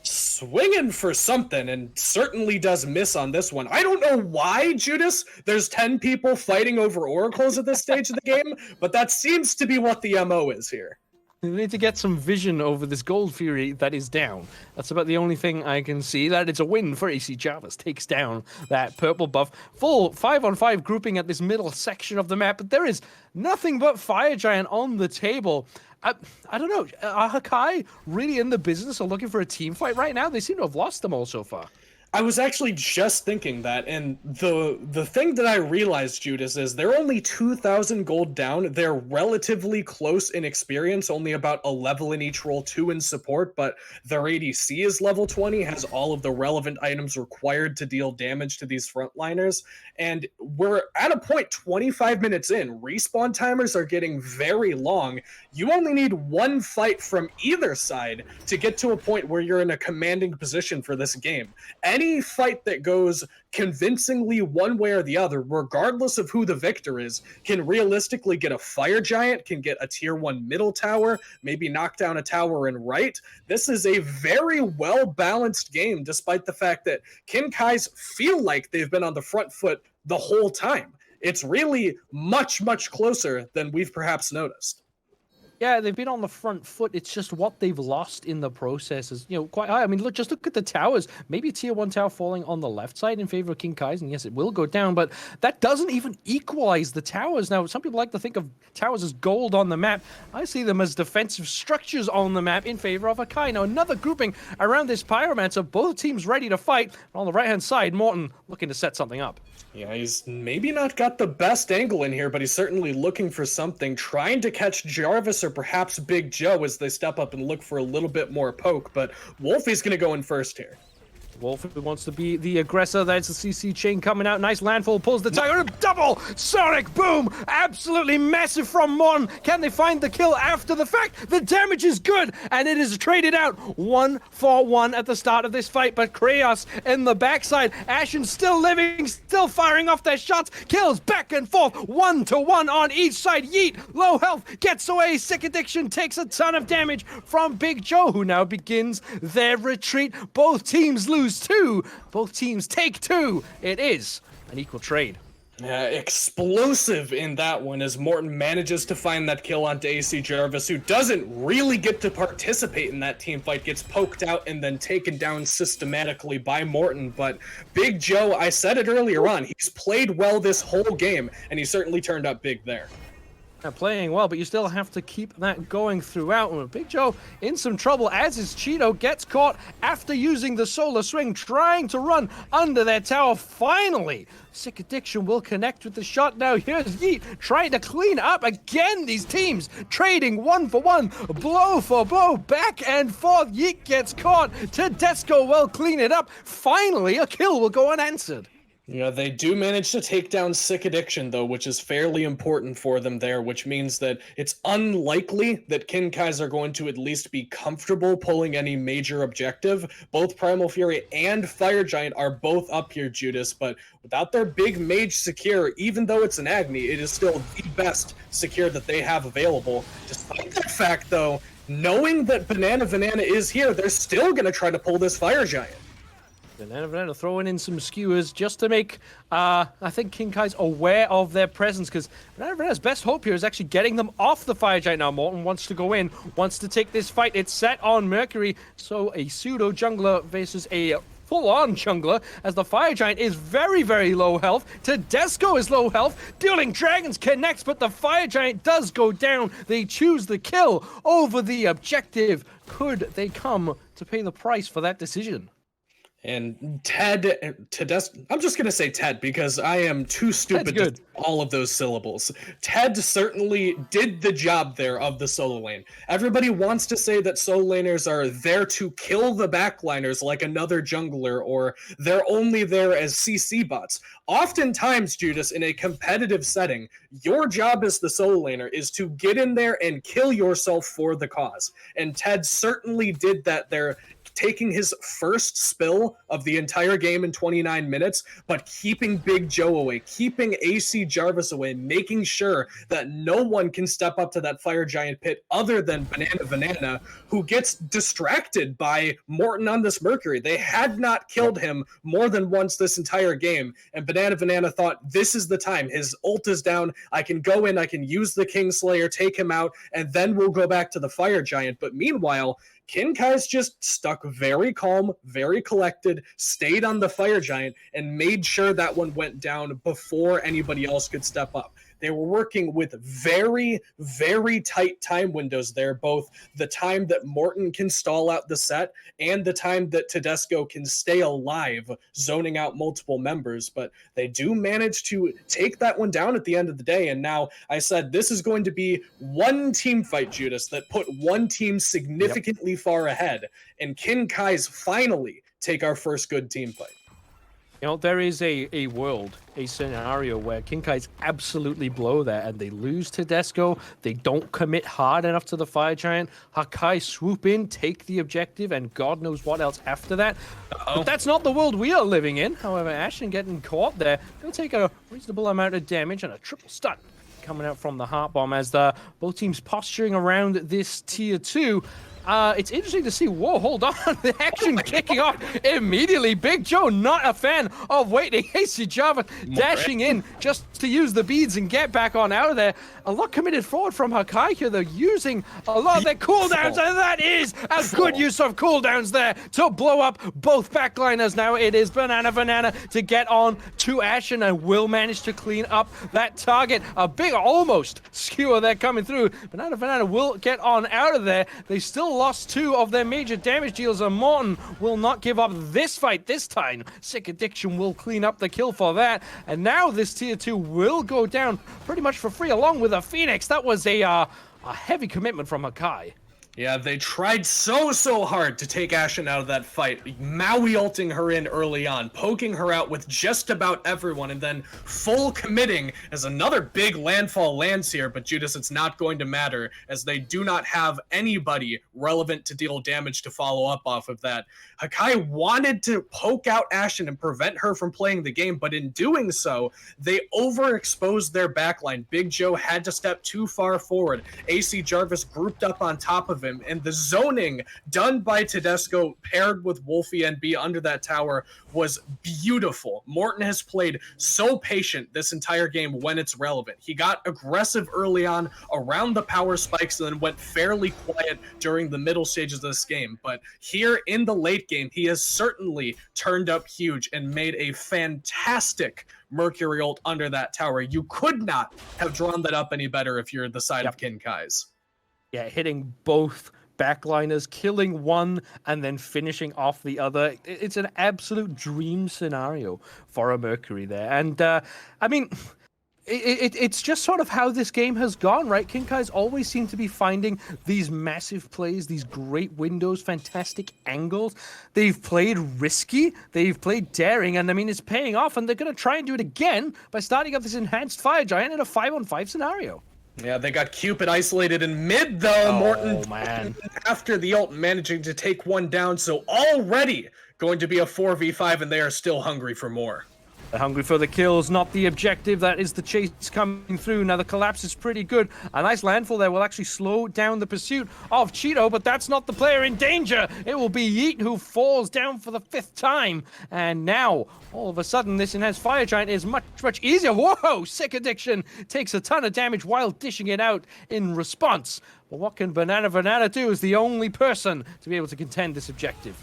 swinging for something, and certainly does miss on this one. I don't know why, Judas, there's 10 people fighting over oracles at this stage of the game, but that seems to be what the MO is here. We need to get some vision over this Gold Fury that is down. That's about the only thing I can see. That it's a win for AC Jarvis. Takes down that purple buff. Full 5-on-5 grouping at this middle section of the map, but there is nothing but Fire Giant on the table. I don't know. Are Hakai really in the business of looking for a team fight right now? They seem to have lost them all so far. I was actually just thinking that, and the thing that I realized, Judas, is they're only 2,000 gold down. They're relatively close in experience, only about a level in each role, 2 in support, but their ADC is level 20, has all of the relevant items required to deal damage to these frontliners, and we're at a point 25 minutes in. Respawn timers are getting very long. You only need one fight from either side to get to a point where you're in a commanding position for this game. Any fight that goes convincingly one way or the other, regardless of who the victor is, can realistically get a Fire Giant, can get a tier 1 middle tower, maybe knock down a tower in right. This is a very well-balanced game, despite the fact that Kinkai's feel like they've been on the front foot the whole time. It's really much, much closer than we've perhaps noticed. Yeah, they've been on the front foot. It's just what they've lost in the process is, quite high. I mean, just look at the towers. Maybe a tier 1 tower falling on the left side in favor of Kinkai's, and yes, it will go down, but that doesn't even equalize the towers. Now, some people like to think of towers as gold on the map. I see them as defensive structures on the map in favor of Hakai. Now, another grouping around this Pyromancer, both teams ready to fight. On the right-hand side, Morton looking to set something up. Yeah, he's maybe not got the best angle in here, but he's certainly looking for something, trying to catch Jarvis or perhaps Big Joe as they step up and look for a little bit more poke, but Wolfie's going to go in first here. Wolf wants to be the aggressor. That's the CC chain coming out. Nice landfall, pulls the tiger. Double sonic boom. Absolutely massive from Morton. Can they find the kill after the fact? The damage is good, and it is traded out 1-for-1 at the start of this fight. But Kraos in the backside. Ashen still living, still firing off their shots. Kills back and forth, 1-to-1 on each side. Yeet, low health, gets away. Sick Addiction takes a ton of damage from Big Joe, who now begins their retreat. Both teams lose 2. Both teams take 2. It is an equal trade. Yeah, explosive in that one as Morton manages to find that kill onto AC Jarvis, who doesn't really get to participate in that team fight, gets poked out and then taken down systematically by Morton. But Big Joe, I said it earlier on, he's played well this whole game, and he certainly turned up big there. Playing well, but you still have to keep that going throughout. And Big Joe in some trouble as his Cheeto gets caught after using the solar swing, trying to run under that tower. Finally, Sick Addiction will connect with the shot. Now here's Yeet trying to clean up again. These teams trading 1-for-1, blow for blow, back and forth. Yeet gets caught. Tedesco will clean it up. Finally, a kill will go unanswered. Yeah, they do manage to take down Sick Addiction, though, which is fairly important for them there, which means that it's unlikely that Kinkais are going to at least be comfortable pulling any major objective. Both Primal Fury and Fire Giant are both up here, Judas, but without their big mage secure, even though it's an Agni, it is still the best secure that they have available. Despite that fact, though, knowing that Banana is here, they're still going to try to pull this Fire Giant. Banana throwing in some skewers just to make, I think, Kinkai's aware of their presence, because Banana's best hope here is actually getting them off the Fire Giant now. Morten wants to go in, wants to take this fight. It's set on Mercury, so a pseudo jungler versus a full-on jungler, as the Fire Giant is very, very low health. Tedesco is low health. Dueling Dragons connects, but the Fire Giant does go down. They choose the kill over the objective. Could they come to pay the price for that decision? And Tedesco, I'm just going to say Ted because I am too stupid to say all of those syllables. Ted certainly did the job there of the solo lane. Everybody wants to say that solo laners are there to kill the backliners like another jungler, or they're only there as CC bots. Oftentimes, Judas, in a competitive setting, your job as the solo laner is to get in there and kill yourself for the cause. And Ted certainly did that there, taking his first spill of the entire game in 29 minutes, but keeping Big Joe away, keeping AC Jarvis away, making sure that no one can step up to that Fire Giant pit other than Banana, who gets distracted by Morten on this Mercury. They had not killed him more than once this entire game, and Banana thought, this is the time. His ult is down. I can go in, I can use the Kingslayer, take him out, and then we'll go back to the Fire Giant. But meanwhile, Kinkai's just stuck very calm, very collected, stayed on the Fire Giant, and made sure that one went down before anybody else could step up. They were working with very, very tight time windows there, both the time that Morten can stall out the set and the time that Tedesco can stay alive, zoning out multiple members. But they do manage to take that one down at the end of the day. And now I said this is going to be one team fight, Judas, that put one team significantly far ahead. And Kinkai's finally take our first good team fight. You know, there is a scenario where Kinkai's absolutely blow there and they lose Tedesco. They don't commit hard enough to the Fire Giant. Hakai swoop in, take the objective, and God knows what else after that. But that's not the world we are living in. However, Ashen getting caught there, going to take a reasonable amount of damage and a triple stun coming out from the Heart Bomb as both teams posturing around this tier 2. It's interesting to see. Whoa, hold on. The action kicking off immediately. Big Joe, not a fan of waiting. AC Java dashing in just to use the beads and get back on out of there. A lot committed forward from Hakai here. They're using a lot of their cooldowns, and that is a good use of cooldowns there to blow up both backliners. Now it is Banana to get on to Ashen and will manage to clean up that target. A big almost skewer there coming through. Banana will get on out of there. They still lost 2 of their major damage dealers, and Morten will not give up this fight this time. Sick Addiction will clean up the kill for that, and now this tier 2 will go down pretty much for free along with a Phoenix. That was a heavy commitment from Hakai. Yeah, they tried so hard to take Ashen out of that fight, Maui ulting her in early on, poking her out with just about everyone, and then full committing as another big landfall lands here. But Judas, it's not going to matter, as they do not have anybody relevant to deal damage to follow up off of that. Hakai wanted to poke out Ashen and prevent her from playing the game, but in doing so, they overexposed their backline. Big Joe had to step too far forward. AC Jarvis grouped up on top of him, and the zoning done by Tedesco paired with Wolfie NB under that tower was beautiful. Morten has played so patient this entire game when it's relevant. He got aggressive early on around the power spikes and then went fairly quiet during the middle stages of this game. But here in the late game, he has certainly turned up huge and made a fantastic Mercury ult under that tower. You could not have drawn that up any better if you're the side of Kinkai's. Yeah, hitting both backliners, killing one, and then finishing off the other. It's an absolute dream scenario for a Mercury there. And, I mean, it's just sort of how this game has gone, right? Kinkai's always seem to be finding these massive plays, these great windows, fantastic angles. They've played risky, they've played daring, and I mean, it's paying off, and they're going to try and do it again by starting up this enhanced Fire Giant in a 5-on-5 scenario. Yeah, they got Cupid isolated in mid, though. Oh, Morton, man. after the ult, managing to take one down, so already going to be a 4v5, and they are still hungry for more. They're hungry for the kills, not the objective. That is the chase coming through. Now the collapse is pretty good. A nice landfall there will actually slow down the pursuit of Cheeto, but that's not the player in danger. It will be Yeet who falls down for the 5th time. And now, all of a sudden, this enhanced Fire Giant is much, much easier. Whoa! Sick Addiction takes a ton of damage while dishing it out in response. But what can Banana do as the only person to be able to contend this objective?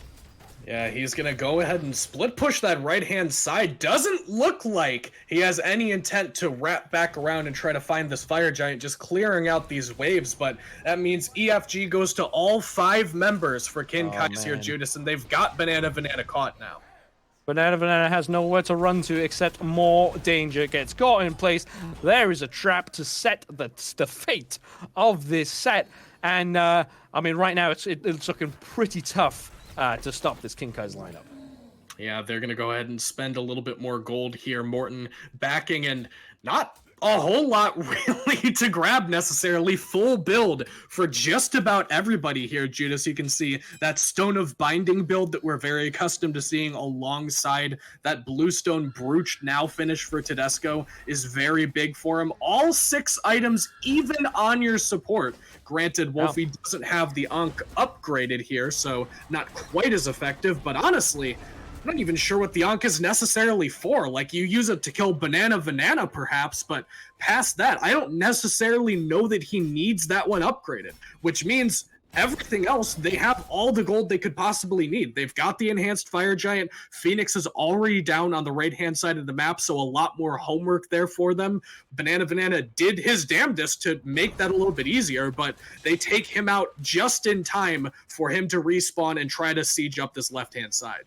Yeah, he's gonna go ahead and split push that right-hand side. Doesn't look like he has any intent to wrap back around and try to find this Fire Giant, just clearing out these waves, but that means EFG goes to all 5 members for Kinkai's here, Judas, and they've got Banana caught now. Banana has nowhere to run to except more danger gets got in place. There is a trap to set the fate of this set, and I mean, right now it's looking pretty tough to stop this Kinkai's lineup. Yeah, they're going to go ahead and spend a little bit more gold here. Morton backing, and not a whole lot really to grab necessarily. Full build for just about everybody here, Judas. You can see that Stone of Binding build that we're very accustomed to seeing alongside that Bluestone Brooch now finish for Tedesco is very big for him. All 6 items even on your support. Granted, Wolfie doesn't have the Ankh upgraded here, so not quite as effective, but honestly, I'm not even sure what the Ankh is necessarily for. Like, you use it to kill Banana perhaps, but past that, I don't necessarily know that he needs that one upgraded, which means everything else, they have all the gold they could possibly need. They've got the enhanced Fire Giant. Phoenix is already down on the right-hand side of the map, so a lot more homework there for them. Banana did his damnedest to make that a little bit easier, but they take him out just in time for him to respawn and try to siege up this left-hand side.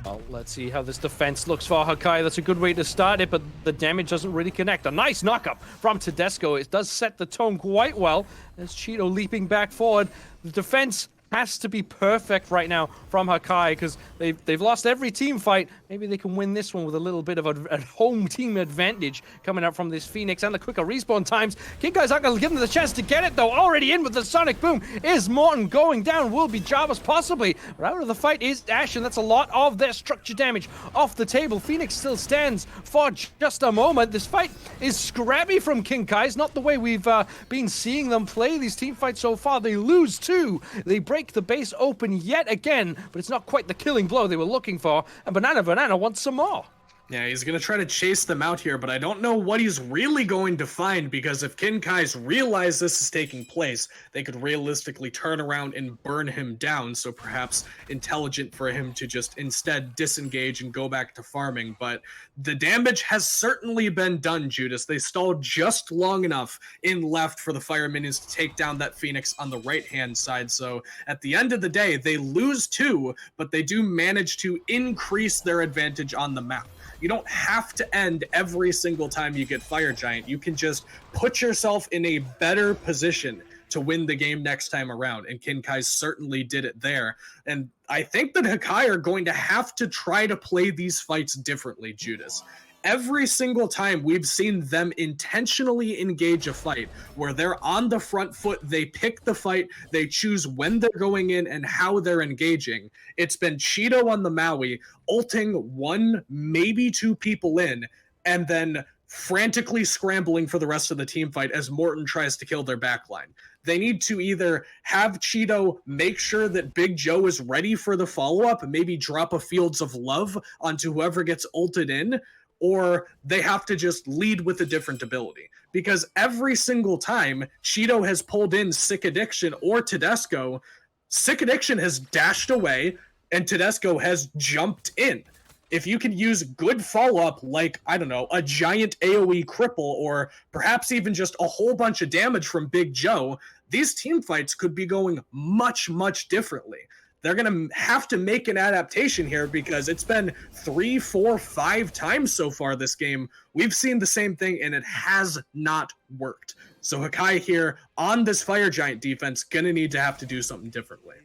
Well, let's see how this defense looks for Hakai. That's a good way to start it, but the damage doesn't really connect. A nice knockup from Tedesco. It does set the tone quite well as Cheeto leaping back forward. The defense has to be perfect right now from Hakai because they've lost every team fight. Maybe they can win this one with a little bit of a home team advantage coming out from this Phoenix and the quicker respawn times. Kinkai's not going to give them the chance to get it, though. Already in with the Sonic Boom. Is Morton going down? Will be Jarvis possibly. But out of the fight is Ash, and that's a lot of their structure damage off the table. Phoenix still stands for just a moment. This fight is scrappy from Kinkai's, not the way we've been seeing them play these team fights so far. They lose 2. They break the base open yet again, but it's not quite the killing blow they were looking for, and Banana wants some more. Yeah, he's going to try to chase them out here, but I don't know what he's really going to find, because if Kinkai's realize this is taking place, they could realistically turn around and burn him down, so perhaps intelligent for him to just instead disengage and go back to farming. But the damage has certainly been done, Judas. They stalled just long enough in left for the Fire Minions to take down that Phoenix on the right-hand side, so at the end of the day, they lose 2, but they do manage to increase their advantage on the map. You don't have to end every single time you get Fire Giant. You can just put yourself in a better position to win the game next time around, and Kinkai's certainly did it there. And I think that Hakai are going to have to try to play these fights differently, Judas. Every single time we've seen them intentionally engage a fight where they're on the front foot, they pick the fight, they choose when they're going in and how they're engaging. It's been Cheeto on the Maui, ulting 1, maybe 2 people in, and then frantically scrambling for the rest of the team fight as Morton tries to kill their backline. They need to either have Cheeto make sure that Big Joe is ready for the follow-up, maybe drop a Fields of Love onto whoever gets ulted in, or they have to just lead with a different ability. Because every single time Cheeto has pulled in Sick Addiction or Tedesco, Sick Addiction has dashed away and Tedesco has jumped in. If you can use good follow-up like, I don't know, a giant AoE cripple or perhaps even just a whole bunch of damage from Big Joe, these team fights could be going much, much differently. they're going to have to make an adaptation here because it's been 3, 4, 5 times so far this game. We've seen the same thing, and it has not worked. So Hakai here on this Fire Giant defense going to need to have to do something differently.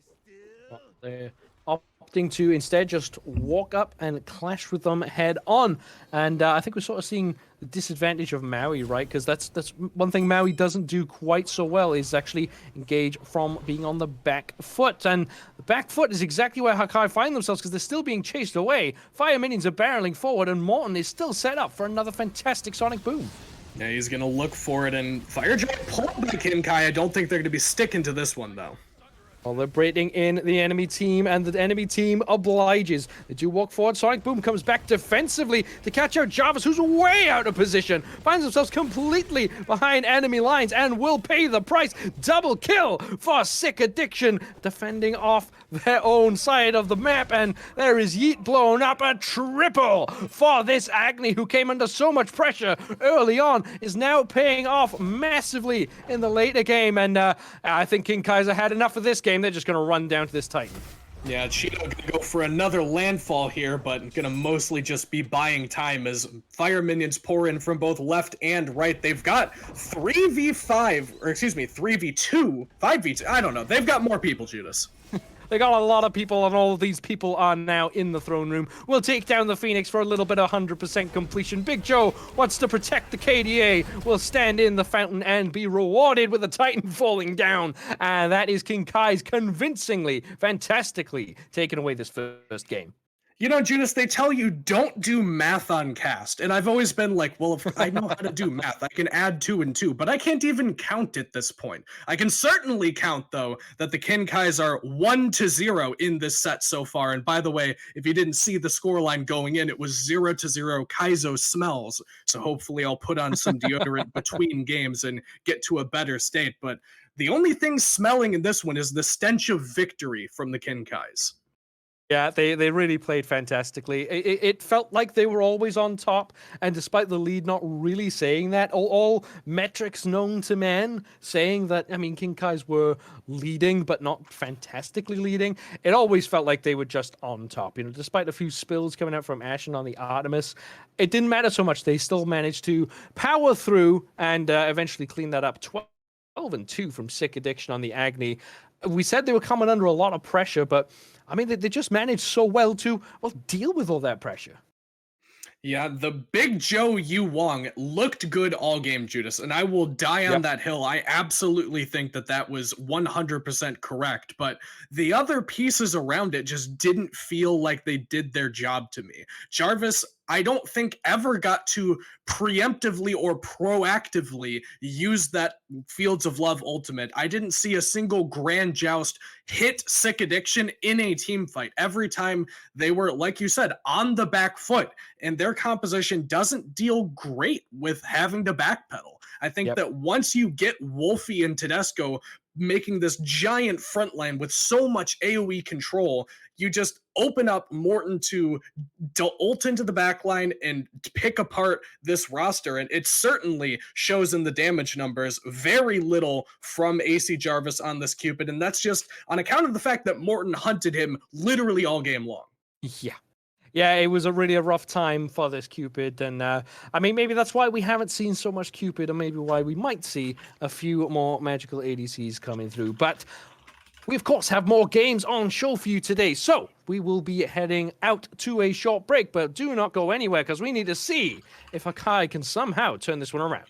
They're opting to instead just walk up and clash with them head on. And I think we're sort of seeing the disadvantage of Maui, right? Because that's one thing Maui doesn't do quite so well is actually engage from being on the back foot. And the back foot is exactly where Hakai find themselves because they're still being chased away. Fire minions are barreling forward, and Morton is still set up for another fantastic Sonic Boom. Yeah, he's going to look for it, and Fire Giant pulled back Hakai. I don't think they're going to be sticking to this one, though. Well, they're breaking in the enemy team, and the enemy team obliges. They do walk forward. Sonic Boom comes back defensively to catch out Jarvis, who's way out of position. Finds themselves completely behind enemy lines and will pay the price. Double kill for Sick Addiction, defending off their own side of the map. And there is Yeet blown up. A triple for this Agni, who came under so much pressure early on, is now paying off massively in the later game. And I think King Kaiser had enough of this game. They're just going to run down to this Titan. Yeah, Cheeto gonna go for another landfall here, but gonna mostly just be buying time as fire minions pour in from both left and right. They've got 3v5, or excuse me, 3v2, 5v2, I don't know. They've got more people, Judas. They got a lot of people, and all of these people are now in the throne room. We'll take down the Phoenix for a little bit of 100% completion. Big Joe wants to protect the KDA. Will stand in the fountain and be rewarded with the Titan falling down. And that is King Kai's convincingly, fantastically taking away this first game. You know, Judas, they tell you don't do math on cast. And I've always been like, well, if I know how to do math, I can add 2 and 2, but I can't even count at this point. I can certainly count, though, that the Kinkais are 1-0 in this set so far. And by the way, if you didn't see the scoreline going in, it was 0-0 Kaizo smells. So hopefully I'll put on some deodorant between games and get to a better state. But the only thing smelling in this one is the stench of victory from the Kinkais. Yeah, they really played fantastically. It felt like they were always on top, and despite the lead not really saying that, all metrics known to man saying that, I mean, King Kais were leading, but not fantastically leading, it always felt like they were just on top. You know, despite a few spills coming out from Ashen on the Artemis, it didn't matter so much. They still managed to power through and eventually clean that up. 12-2 from Sick Addiction on the Agni. We said they were coming under a lot of pressure, but I mean, they just managed so well to, well, deal with all that pressure. Yeah, the Big Joe Yu Wong looked good all game, Judas, and I will die on that hill. I absolutely think that that was 100% correct, but the other pieces around it just didn't feel like they did their job to me. Jarvis, I don't think ever got to preemptively or proactively use that Fields of Love ultimate. I didn't see a single Grand Joust hit Sick Addiction in a team fight. Every time they were, like you said, on the back foot, and their composition doesn't deal great with having to backpedal. I think that once you get Wolfie and Tedesco making this giant front line with so much AoE control, you just open up Morton to ult into the backline and pick apart this roster. And it certainly shows in the damage numbers. Very little from AC Jarvis on this Cupid. And that's just on account of the fact that Morton hunted him literally all game long. Yeah. Yeah, it was really a rough time for this Cupid, and I mean, maybe that's why we haven't seen so much Cupid, or maybe why we might see a few more magical ADCs coming through. But we, of course, have more games on show for you today, so we will be heading out to a short break, but do not go anywhere, because we need to see if Hakai can somehow turn this one around.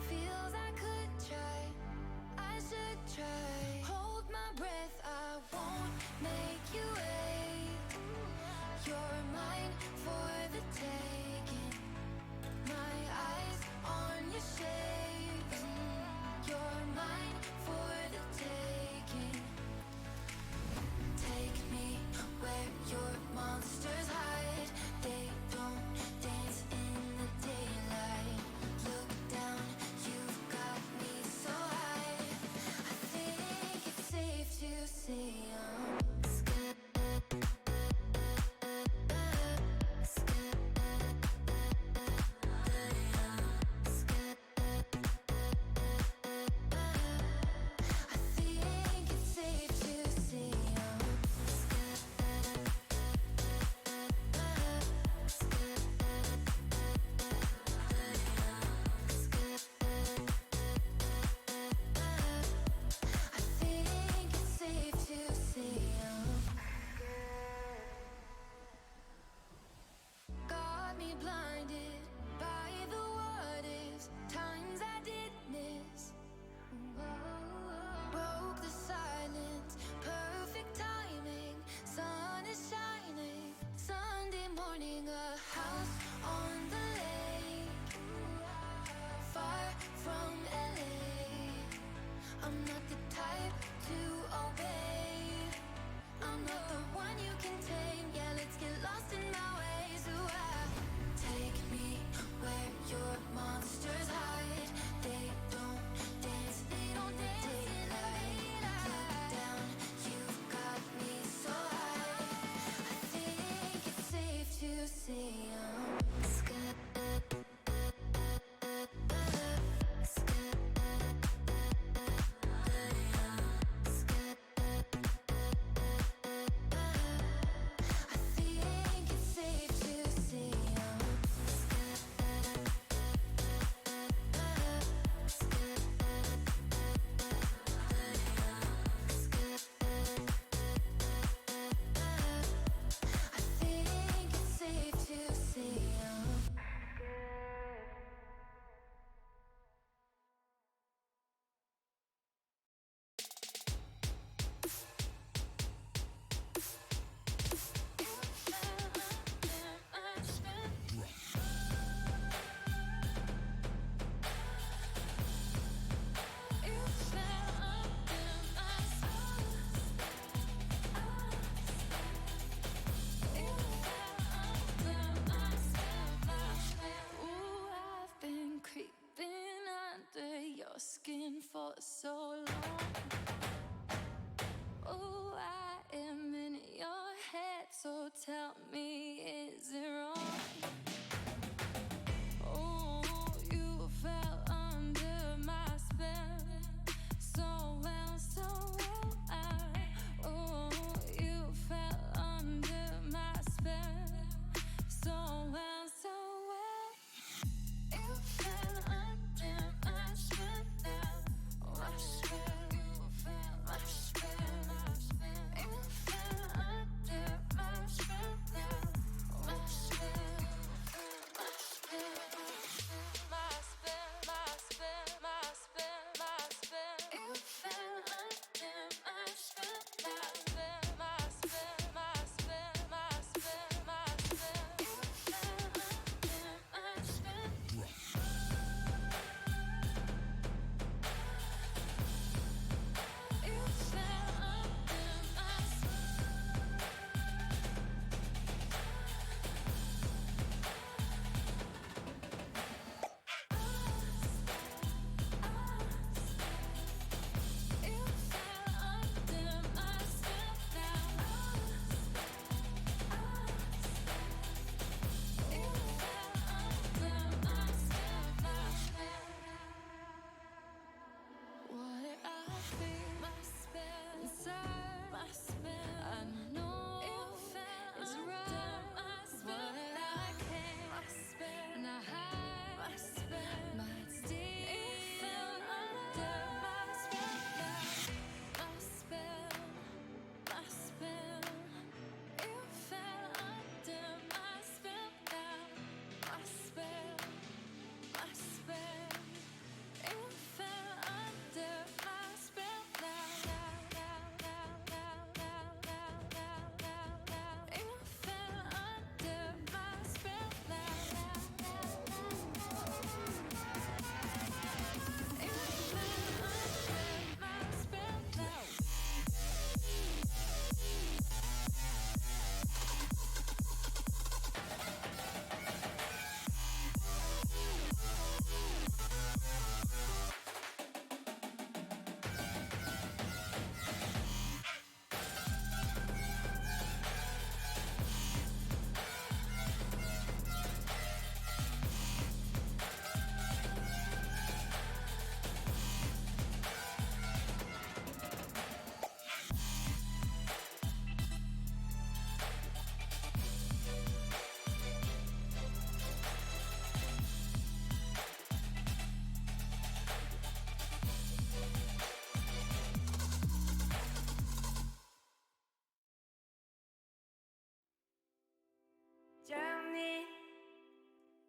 Feels I could try.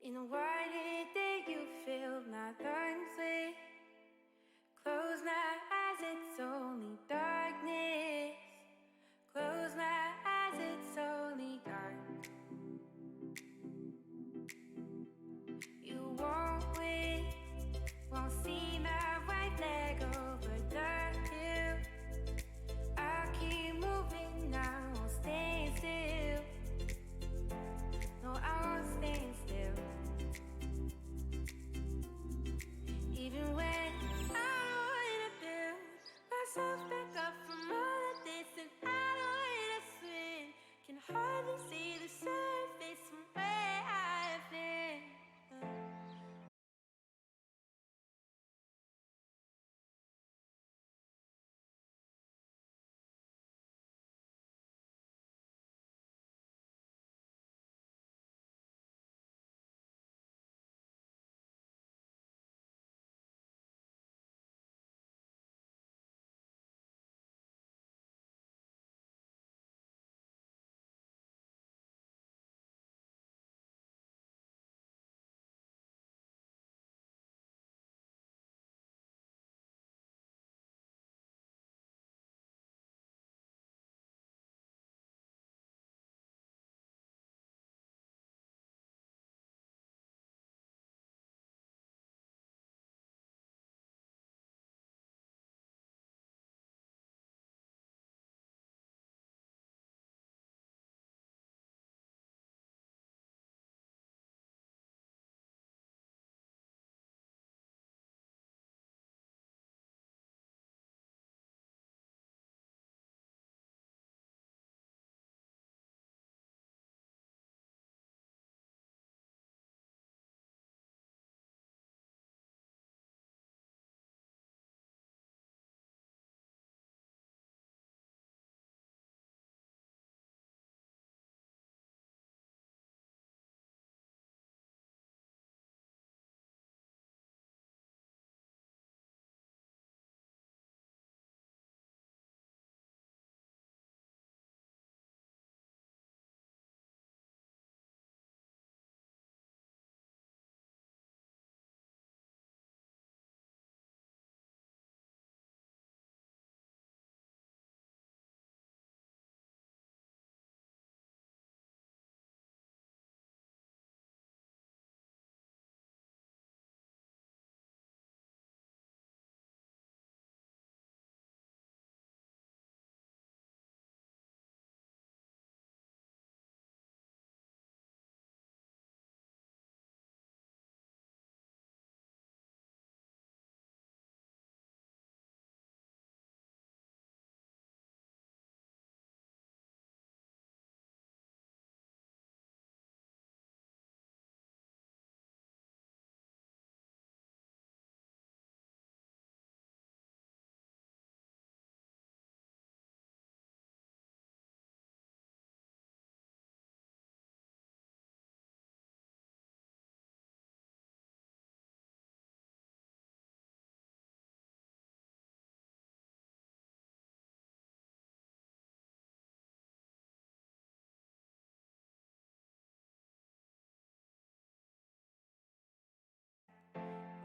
In what did you feel my thorns with? Close my eyes, it's only darkness. Close my eyes, it's only dark. You won't see my white leg over the hill. I keep moving, I won't stay still. No, I won't stay still. Even when I wanna build myself back up from all of this, and I don't wanna swim, can hardly see the surface from where I've been.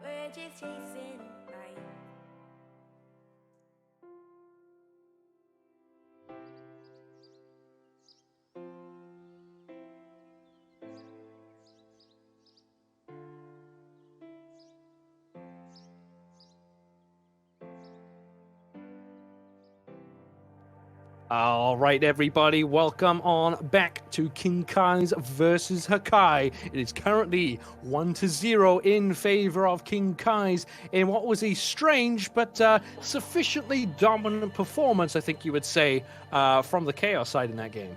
We're just chasing light. All right, everybody, welcome on back to King Kai's versus Hakai. It is currently 1-0 in favor of King Kai's in what was a strange but sufficiently dominant performance, I think you would say, from the Chaos side in that game.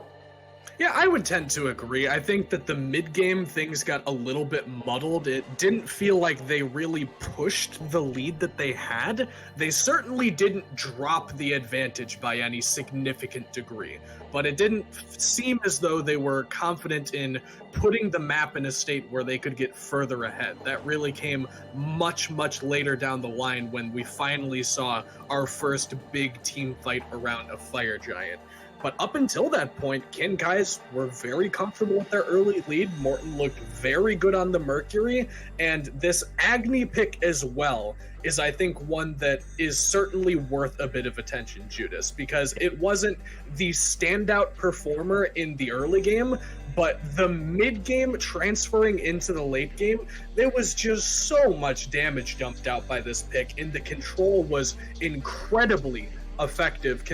Yeah, I would tend to agree. I think that the mid-game things got a little bit muddled. It didn't feel like they really pushed the lead that they had. They certainly didn't drop the advantage by any significant degree, but it didn't seem as though they were confident in putting the map in a state where they could get further ahead. That really came much, much later down the line when we finally saw our first big team fight around a fire giant. But up until that point, Kinkai's were very comfortable with their early lead. Morton looked very good on the Mercury, and this Agni pick as well is, I think, one that is certainly worth a bit of attention, Judas, because it wasn't the standout performer in the early game, but the mid-game transferring into the late game, there was just so much damage dumped out by this pick, and the control was incredibly effective,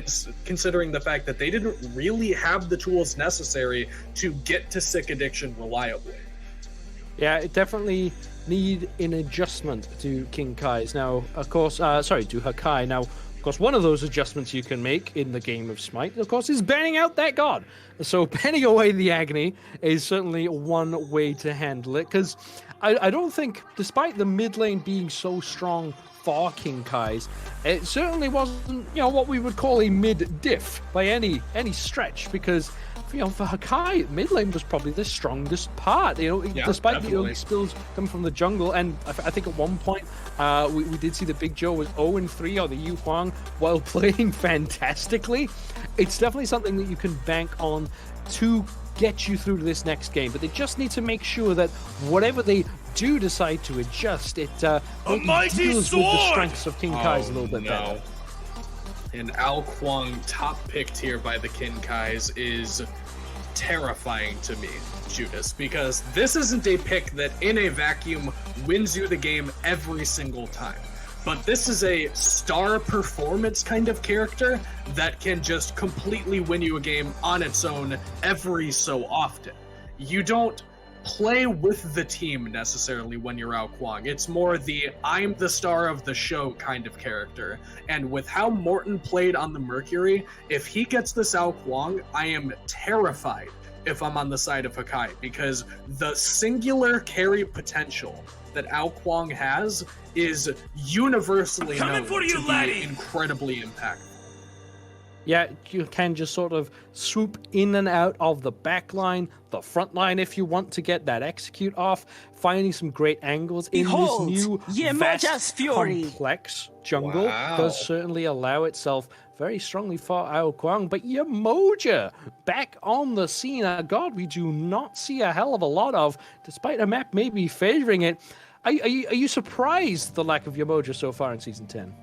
considering the fact that they didn't really have the tools necessary to get to Sick Addiction reliably. Yeah, it definitely need an adjustment to Kinkai's. Now, of course, to Hakai. Now, of course, one of those adjustments you can make in the game of Smite, of course, is banning out that god. So banning away the Agni is certainly one way to handle it, because I don't think, despite the mid lane being so strong for Kinkai's, it certainly wasn't, what we would call a mid-diff by any stretch, because for Hakai, mid lane was probably the strongest part. Despite definitely. The early spills coming from the jungle, and I think at one point we did see the Big Joe was 0-3 on the Yu Huang while playing fantastically. It's definitely something that you can bank on to get you through to this next game, but they just need to make sure that whatever they do decide to adjust, it deals with the strengths of Kinkai's a little bit better. And Ao Kwang, top picked here by the Kinkai's, is terrifying to me, Judas, because this isn't a pick that in a vacuum wins you the game every single time. But this is a star performance kind of character that can just completely win you a game on its own every so often. You don't play with the team necessarily when you're Ao Kwang. It's more the I'm the star of the show kind of character. And with how Morton played on the Mercury, if he gets this Ao Kwang, I am terrified if I'm on the side of Hakai, because the singular carry potential that Ao Kwang has is universally known to be incredibly impactful. Yeah, you can just sort of swoop in and out of the back line, the front line if you want to get that execute off, finding some great angles in this new vast, complex jungle does certainly allow itself very strongly for Ao Kwang. But Yemoja back on the scene, a god we do not see a hell of a lot of, despite a map maybe favoring it. Are you surprised the lack of Yemoja so far in Season 10?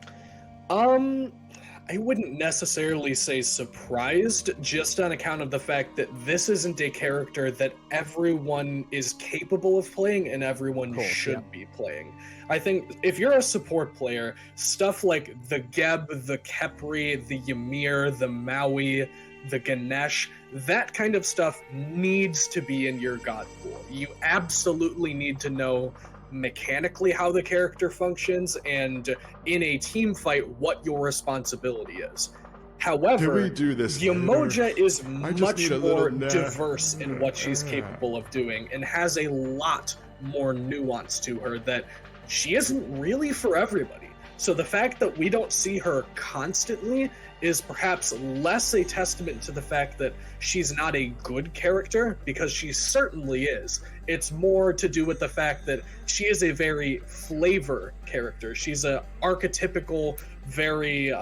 I wouldn't necessarily say surprised, just on account of the fact that this isn't a character that everyone is capable of playing and everyone should be playing. I think if you're a support player, stuff like the Geb, the Khepri, the Ymir, the Maui, the Ganesh, that kind of stuff needs to be in your god pool. You absolutely need to know mechanically how the character functions, and in a team fight what your responsibility is. However, Yemoja is much more diverse in what she's capable of doing and has a lot more nuance to her that she isn't really for everybody. So the fact that we don't see her constantly is perhaps less a testament to the fact that she's not a good character, because she certainly is. It's more to do with the fact that she is a very flavor character. She's a archetypical, very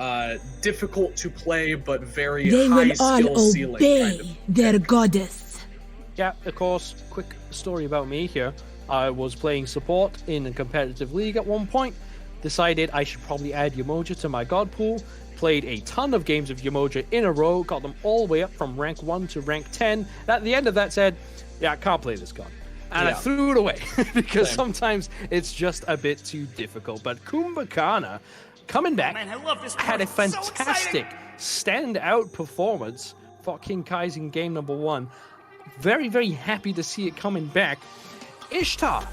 difficult to play, but very high skill ceiling kind of their goddess. Yeah, of course, quick story about me here. I was playing support in a competitive league at one point, decided I should probably add Yemoja to my god pool, played a ton of games of Yemoja in a row, got them all the way up from rank 1 to rank 10. And at the end of that said, yeah, I can't play this god. And I threw it away because sometimes it's just a bit too difficult. But Kumbhakana coming back had a fantastic standout performance for Kinkai's in game number 1. Very, very happy to see it coming back. Ishtar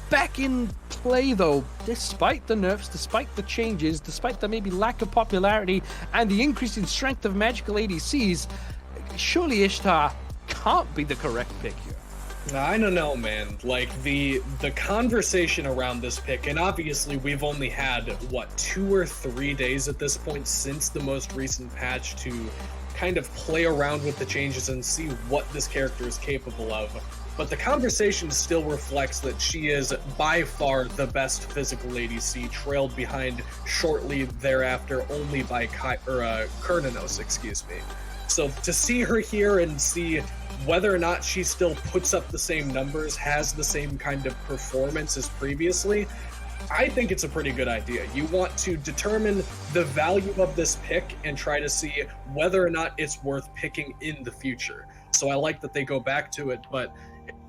back in play though, despite the nerfs, despite the changes, despite the maybe lack of popularity and the increase in strength of magical ADCs. Surely Ishtar can't be the correct pick here. I don't know, man. Like, the conversation around this pick, and obviously we've only had, 2 or 3 days at this point since the most recent patch to kind of play around with the changes and see what this character is capable of. But the conversation still reflects that she is by far the best physical ADC, trailed behind shortly thereafter only by Kurnanos, excuse me. So to see her here and see whether or not she still puts up the same numbers, has the same kind of performance as previously, I think it's a pretty good idea. You want to determine the value of this pick and try to see whether or not it's worth picking in the future. So I like that they go back to it, but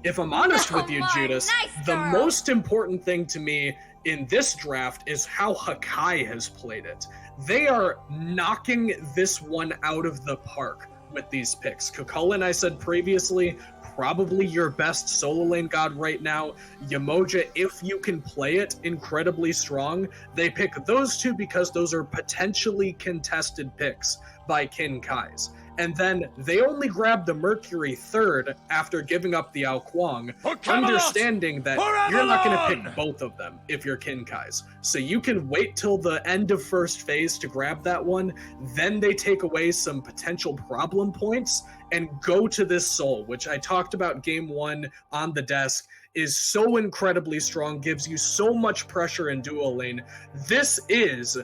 if I'm honest with you, Judas, the most important thing to me in this draft is how Hakai has played it. They are knocking this one out of the park with these picks. Kukulin, I said previously, probably your best solo lane god right now. Yamoja, if you can play it, incredibly strong. They pick those two because those are potentially contested picks by Kinkai's. And then they only grab the Mercury third after giving up the Ao Kuang, understanding that you're not going to pick both of them if you're Kinkai's. So you can wait till the end of first phase to grab that one, then they take away some potential problem points and go to this soul, which I talked about game one on the desk, is so incredibly strong, gives you so much pressure in duo lane. This is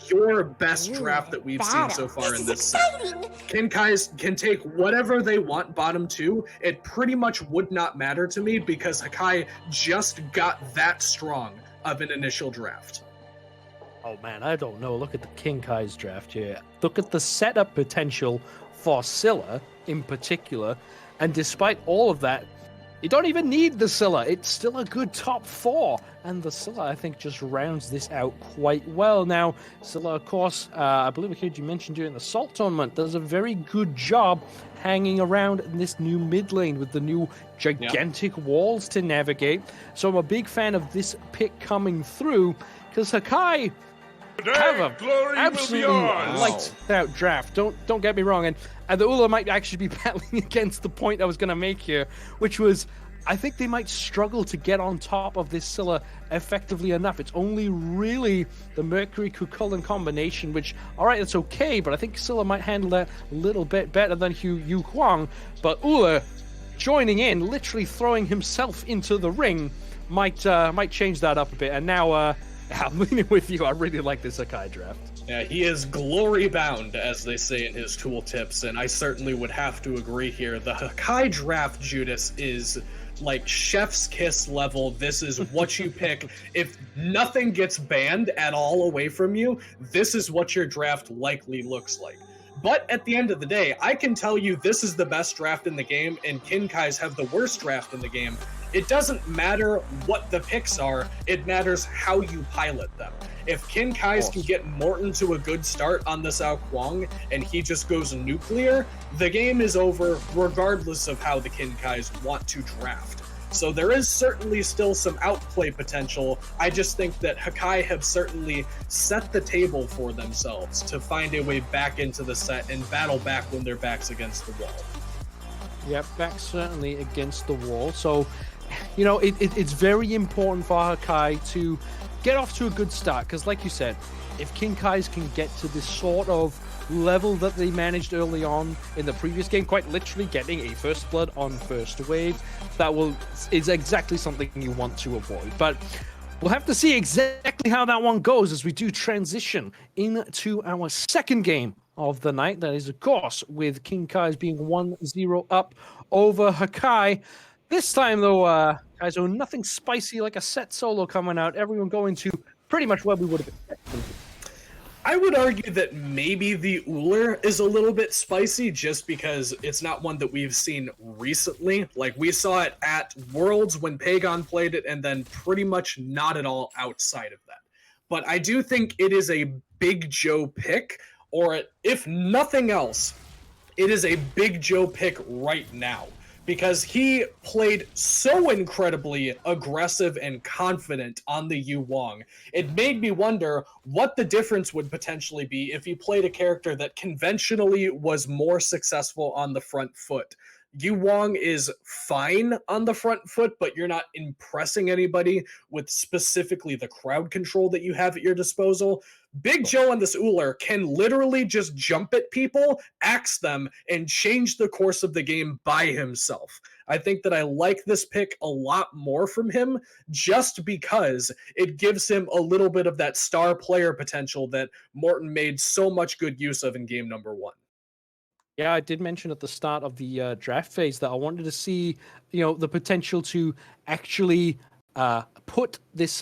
your best draft that we've seen so far in this set. Kinkai's can take whatever they want bottom two. It pretty much would not matter to me because Hakai just got that strong of an initial draft. Oh man, I don't know. Look at the Kinkai's draft here. Look at the setup potential for Scylla in particular. And despite all of that, you don't even need the Scylla. It's still a good top four. And the Scylla, I think, just rounds this out quite well. Now, Scylla, of course, I believe I heard you mention during the Salt tournament, does a very good job hanging around in this new mid lane with the new gigantic walls to navigate. So I'm a big fan of this pick coming through because Hakai have a absolutely lights out draft. Don't get me wrong, and the Ula might actually be battling against the point I was going to make here, which was I think they might struggle to get on top of this Scylla effectively enough. It's only really the Mercury Kukulin combination, which alright, it's okay, but I think Scylla might handle that a little bit better than Yu Huang. But Ula joining in, literally throwing himself into the ring, might change that up a bit. And now I'm leaning with you. I really like this Hakai draft. Yeah, he is glory bound, as they say in his tooltips, and I certainly would have to agree here. The Hakai draft, Judas, is like chef's kiss level. This is what you pick. If nothing gets banned at all away from you, this is what your draft likely looks like. But at the end of the day, I can tell you this is the best draft in the game, and Kinkai's have the worst draft in the game. It doesn't matter what the picks are, it matters how you pilot them. If Kinkai's can get Morton to a good start on this Ao Kuang and he just goes nuclear, the game is over regardless of how the Kinkai's want to draft. So there is certainly still some outplay potential. I just think that Hakai have certainly set the table for themselves to find a way back into the set and battle back when their back's against the wall. Yep, back certainly against the wall. So, you know, it's very important for Hakai to get off to a good start, because like you said, if Kinkai's can get to this sort of level that they managed early on in the previous game, quite literally getting a first blood on first wave, that is exactly something you want to avoid. But we'll have to see exactly how that one goes as we do transition into our second game of the night. That is, of course, with Kinkai's being 1-0 up over Hakai. This time, though, guys, nothing spicy like a set solo coming out. Everyone going to pretty much what we would have expected. I would argue that maybe the Uller is a little bit spicy just because it's not one that we've seen recently. Like, we saw it at Worlds when Pagon played it, and then pretty much not at all outside of that. But I do think it is a Big Joe pick, or if nothing else, it is a Big Joe pick right now. Because he played so incredibly aggressive and confident on the Yu Wang. It made me wonder what the difference would potentially be if he played a character that conventionally was more successful on the front foot. Yu Wang is fine on the front foot, but you're not impressing anybody with specifically the crowd control that you have at your disposal. Big Joe on this Uller can literally just jump at people, axe them, and change the course of the game by himself. I think that I like this pick a lot more from him just because it gives him a little bit of that star player potential that Morton made so much good use of in game number one. Yeah, I did mention at the start of the draft phase that I wanted to see, the potential to actually put this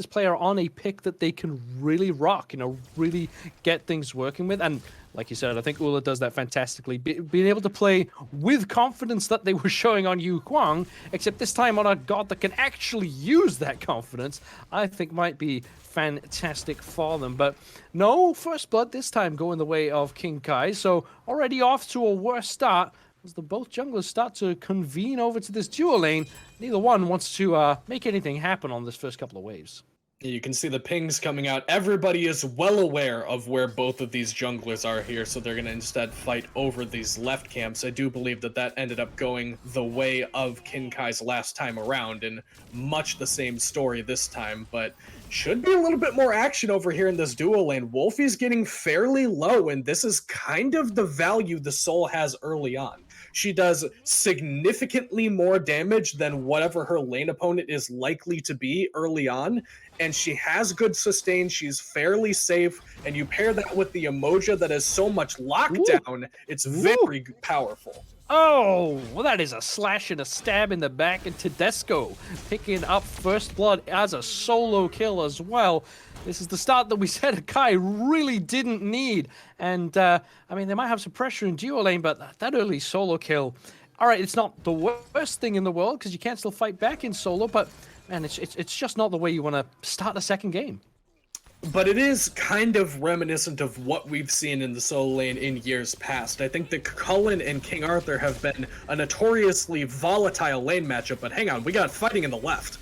player on a pick that they can really rock, really get things working with. And like you said, I think Ula does that fantastically. Being able to play with confidence that they were showing on Yu Kwang, except this time on a god that can actually use that confidence, I think might be fantastic for them. But no first blood this time going the way of King Kai. So already off to a worse start as the both junglers start to convene over to this dual lane. Neither one wants to make anything happen on this first couple of waves. You can see the pings coming out. Everybody is well aware of where both of these junglers are here, so they're going to instead fight over these left camps. I do believe that ended up going the way of Kinkai's last time around, and much the same story this time, but should be a little bit more action over here in this duo lane. Wolfie's getting fairly low, and this is kind of the value the Soul has early on. She does significantly more damage than whatever her lane opponent is likely to be early on, and she has good sustain. She's fairly safe, and you pair that with the Emoja that has so much lockdown, it's very powerful. Oh, well, that is a slash and a stab in the back, and Tedesco picking up first blood as a solo kill as well. This is the start that we said Hakai really didn't need. And, I mean, they might have some pressure in duo lane, but that early solo kill, all right, it's not the worst thing in the world because you can still fight back in solo, but, man, it's just not the way you want to start a second game. But it is kind of reminiscent of what we've seen in the solo lane in years past. I think that Cullen and King Arthur have been a notoriously volatile lane matchup, but hang on, we got fighting in the left.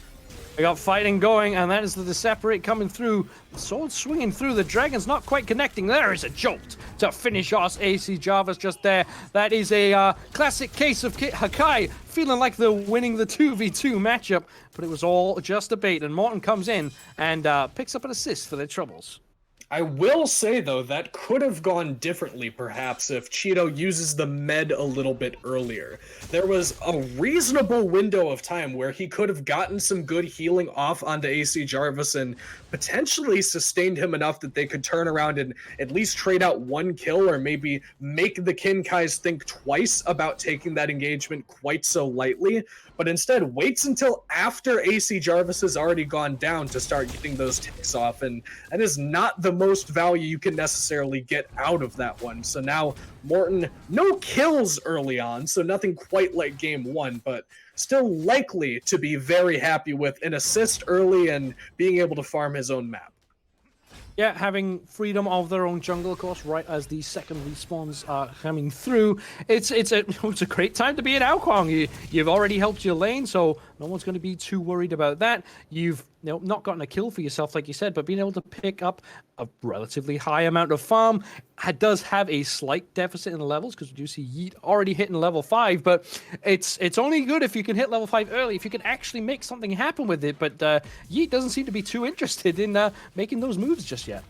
We got fighting going, and that is the separate coming through. The sword swinging through. The dragon's not quite connecting. There is a jolt to finish off AC Jarvis just there. That is a classic case of Hakai feeling like they're winning the 2v2 matchup, but it was all just a bait, and Morten comes in and picks up an assist for their troubles. I will say, though, that could have gone differently, perhaps, if Cheeto uses the med a little bit earlier. There was a reasonable window of time where he could have gotten some good healing off onto AC Jarvis and potentially sustained him enough that they could turn around and at least trade out one kill, or maybe make the Kinkais think twice about taking that engagement quite so lightly, but instead waits until after AC Jarvis has already gone down to start getting those ticks off, and that is not the most value you can necessarily get out of that one. So now Morten, no kills early on, so nothing quite like game one, but still likely to be very happy with an assist early and being able to farm his own map. Yeah, having freedom of their own jungle, of course, right as the second respawns are coming through. It's a great time to be in Aokwang. You've already helped your lane, so no one's going to be too worried about that. You've not gotten a kill for yourself, like you said, but being able to pick up a relatively high amount of farm does have a slight deficit in the levels, because we do see Yeet already hitting level 5, but it's only good if you can hit level 5 early, if you can actually make something happen with it, but Yeet doesn't seem to be too interested in making those moves just yet.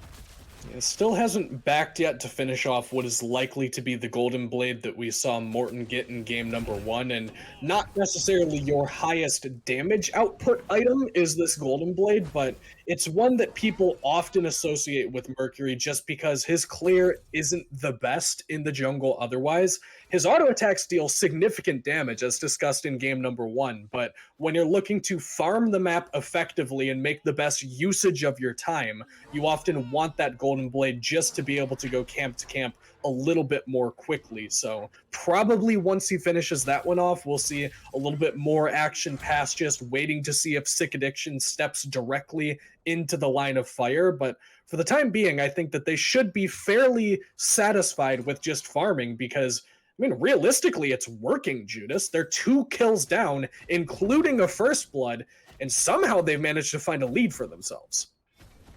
It still hasn't backed yet to finish off what is likely to be the Golden Blade that we saw Morten get in game number 1, and not necessarily your highest damage output item is this Golden Blade, but it's one that people often associate with Mercury just because his clear isn't the best in the jungle otherwise. His auto attacks deal significant damage, as discussed in game number 1, but when you're looking to farm the map effectively and make the best usage of your time, you often want that Golden Blade just to be able to go camp to camp a little bit more quickly. So probably once he finishes that one off, we'll see a little bit more action past just waiting to see if Sick Addiction steps directly into the line of fire. But for the time being, I think that they should be fairly satisfied with just farming, because I mean, realistically, it's working, Judas. They're 2 kills down, including a first blood, and somehow they've managed to find a lead for themselves.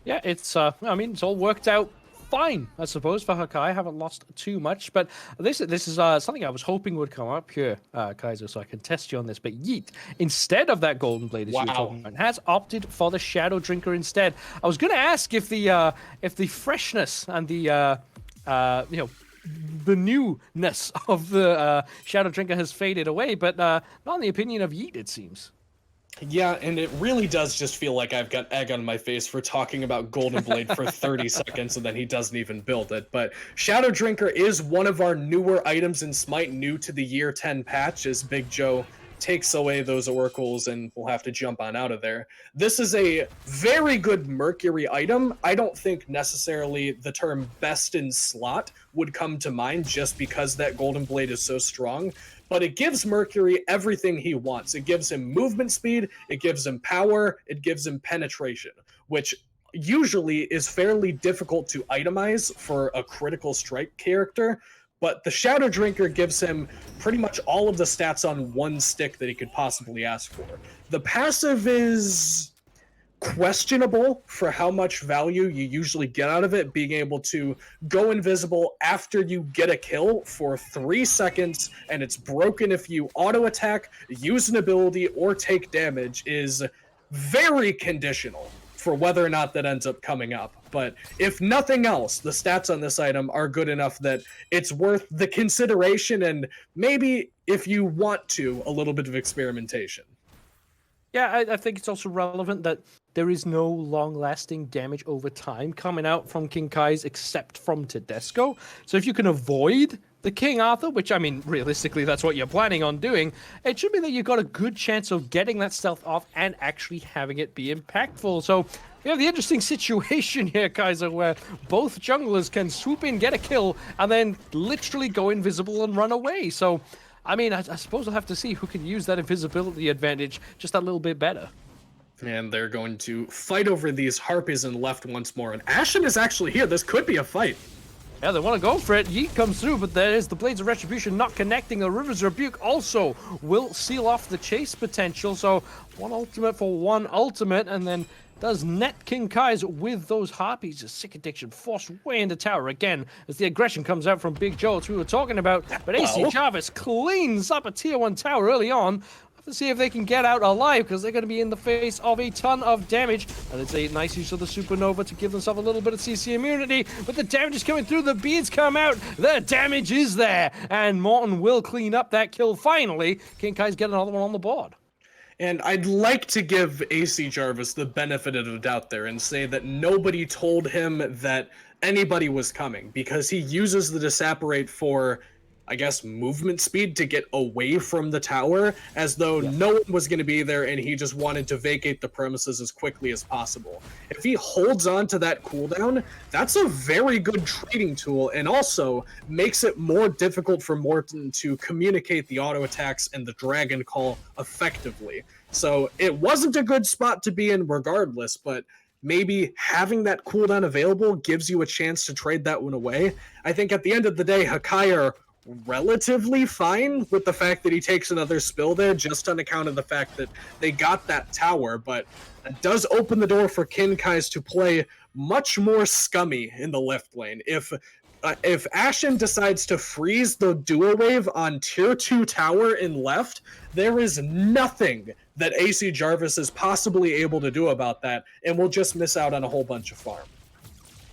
Yeah, it's it's all worked out fine, I suppose, for Hakai. I haven't lost too much, but this is something I was hoping would come up here, Kaiser, so I can test you on this. But Yeet, instead of that Golden Blade, as you were talking about, has opted for the Shadow Drinker instead. I was going to ask if the freshness and the the newness of the Shadow Drinker has faded away, but not in the opinion of Yeet, it seems. Yeah, and it really does just feel like I've got egg on my face for talking about Golden Blade for 30 seconds and then he doesn't even build it. But Shadow Drinker is one of our newer items in Smite, new to the year 10 patch, as Big Joe takes away those oracles and we'll have to jump on out of there. This is a very good Mercury item. I don't think necessarily the term best in slot would come to mind just because that Golden Blade is so strong, but it gives Mercury everything he wants. It gives him movement speed, it gives him power, it gives him penetration, which usually is fairly difficult to itemize for a critical strike character. But the Shadow Drinker gives him pretty much all of the stats on one stick that he could possibly ask for. The passive is questionable for how much value you usually get out of it, being able to go invisible after you get a kill for 3 seconds, and it's broken if you auto attack, use an ability, or take damage is very conditional for whether or not that ends up coming up. But if nothing else, the stats on this item are good enough that it's worth the consideration and maybe, if you want to, a little bit of experimentation. Yeah, I think it's also relevant that there is no long-lasting damage over time coming out from King Kai's except from Tedesco. So if you can avoid the King Arthur, which, I mean, realistically, that's what you're planning on doing, it should mean that you've got a good chance of getting that stealth off and actually having it be impactful. So you have the interesting situation here, Kaiser, where both junglers can swoop in, get a kill, and then literally go invisible and run away. So I mean, I suppose I'll have to see who can use that invisibility advantage just a little bit better. And they're going to fight over these harpies and left once more. And Ashen is actually here. This could be a fight. Yeah, they want to go for it. Yeet comes through, but there is the Blades of Retribution not connecting. A River's Rebuke also will seal off the chase potential. So one ultimate for one ultimate, and then does net King Kai's with those harpies. A sick addiction forced way into tower again as the aggression comes out from Big Joe, which we were talking about. But AC Jarvis cleans up a tier 1 tower early on. To see if they can get out alive, because they're going to be in the face of a ton of damage. And it's a nice use of the Supernova to give themselves a little bit of CC immunity. But the damage is coming through. The beads come out. The damage is there. And Morton will clean up that kill finally. King Kai's getting another one on the board. And I'd like to give AC Jarvis the benefit of the doubt there and say that nobody told him that anybody was coming, because he uses the Disapparate for, I guess, movement speed to get away from the tower, as though no one was going to be there and he just wanted to vacate the premises as quickly as possible. If he holds on to that cooldown, that's a very good trading tool, and also makes it more difficult for Morton to communicate the auto attacks and the Dragon Call effectively. So it wasn't a good spot to be in regardless, but maybe having that cooldown available gives you a chance to trade that one away. I think at the end of the day, Hakai are relatively fine with the fact that he takes another spill there, just on account of the fact that they got that tower, but it does open the door for King Kai's to play much more scummy in the left lane. If Ashen decides to freeze the duo wave on tier 2 tower in left, there is nothing that AC Jarvis is possibly able to do about that, and we'll just miss out on a whole bunch of farm.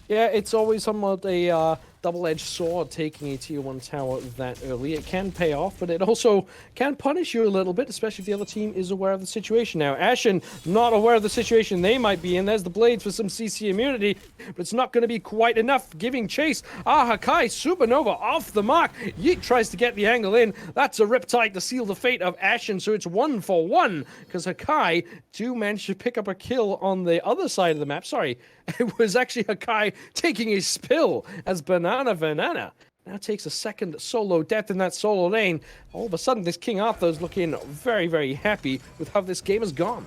Yeah, it's always somewhat a double-edged sword taking a tier 1 tower that early. It can pay off, but it also can punish you a little bit, especially if the other team is aware of the situation. Now, Ashen, not aware of the situation they might be in. There's the Blades for some CC immunity, but it's not going to be quite enough giving chase. Hakai, Supernova off the mark. Yeet tries to get the angle in. That's a Riptide to seal the fate of Ashen, so it's 1 for 1, because Hakai do manage to pick up a kill on the other side of the map. Sorry, it was actually Hakai taking a spill as Banana now takes a second solo death in that solo lane. All of a sudden, this King Arthur's looking very, very happy with how this game has gone.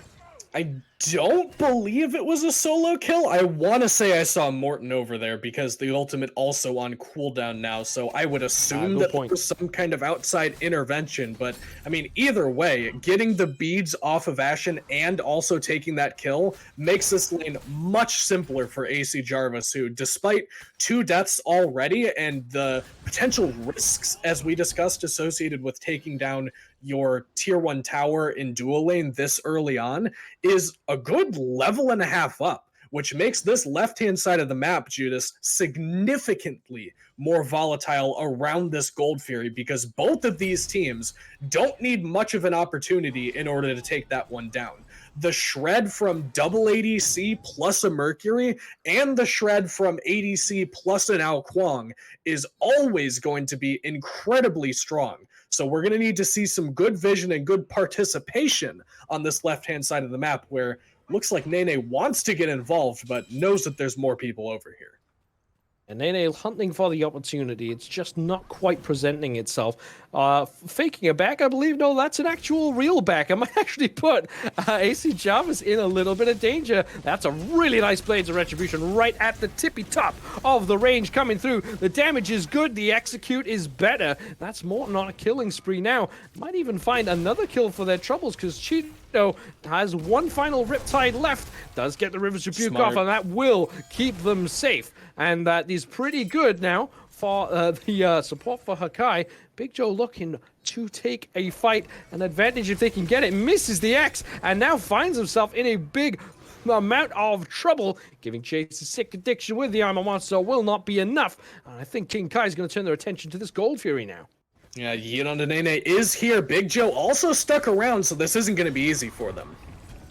I don't believe it was a solo kill. I want to say I saw Morton over there, because the ultimate also on cooldown now, so I would assume that there was some kind of outside intervention. But I mean, either way, getting the beads off of Ashen and also taking that kill makes this lane much simpler for AC Jarvis, who, despite 2 deaths already and the potential risks, as we discussed, associated with taking down your tier 1 tower in dual lane this early on, is a good level and a half up, which makes this left-hand side of the map, Judas, significantly more volatile around this Gold Fury, because both of these teams don't need much of an opportunity in order to take that one down. the shred from double ADC plus a Mercury and the shred from ADC plus an Ao Kuang is always going to be incredibly strong. So we're going to need to see some good vision and good participation on this left-hand side of the map where looks like Nene wants to get involved, but knows that there's more people over here. And Nene hunting for the opportunity. It's just not quite presenting itself. Faking a back, I believe. No, that's an actual real back. I might actually put AC Jarvis in a little bit of danger. That's a really nice Blades of Retribution right at the tippy top of the range coming through. The damage is good. The execute is better. That's Morton on a killing spree now. Might even find another kill for their troubles because Cheeto has one final Riptide left. Does get the River's Rebuke off, and that will keep them safe. And that is pretty good now for the support for Hakai. Big Joe looking to take a fight, an advantage if they can get it. Misses the X, and now finds himself in a big amount of trouble. Giving Chase a sick addiction with the Armor Monster will not be enough. And I think King Kai is going to turn their attention to this Gold Fury now. Yeah, Yeet onto Nene is here. Big Joe also stuck around, so this isn't going to be easy for them.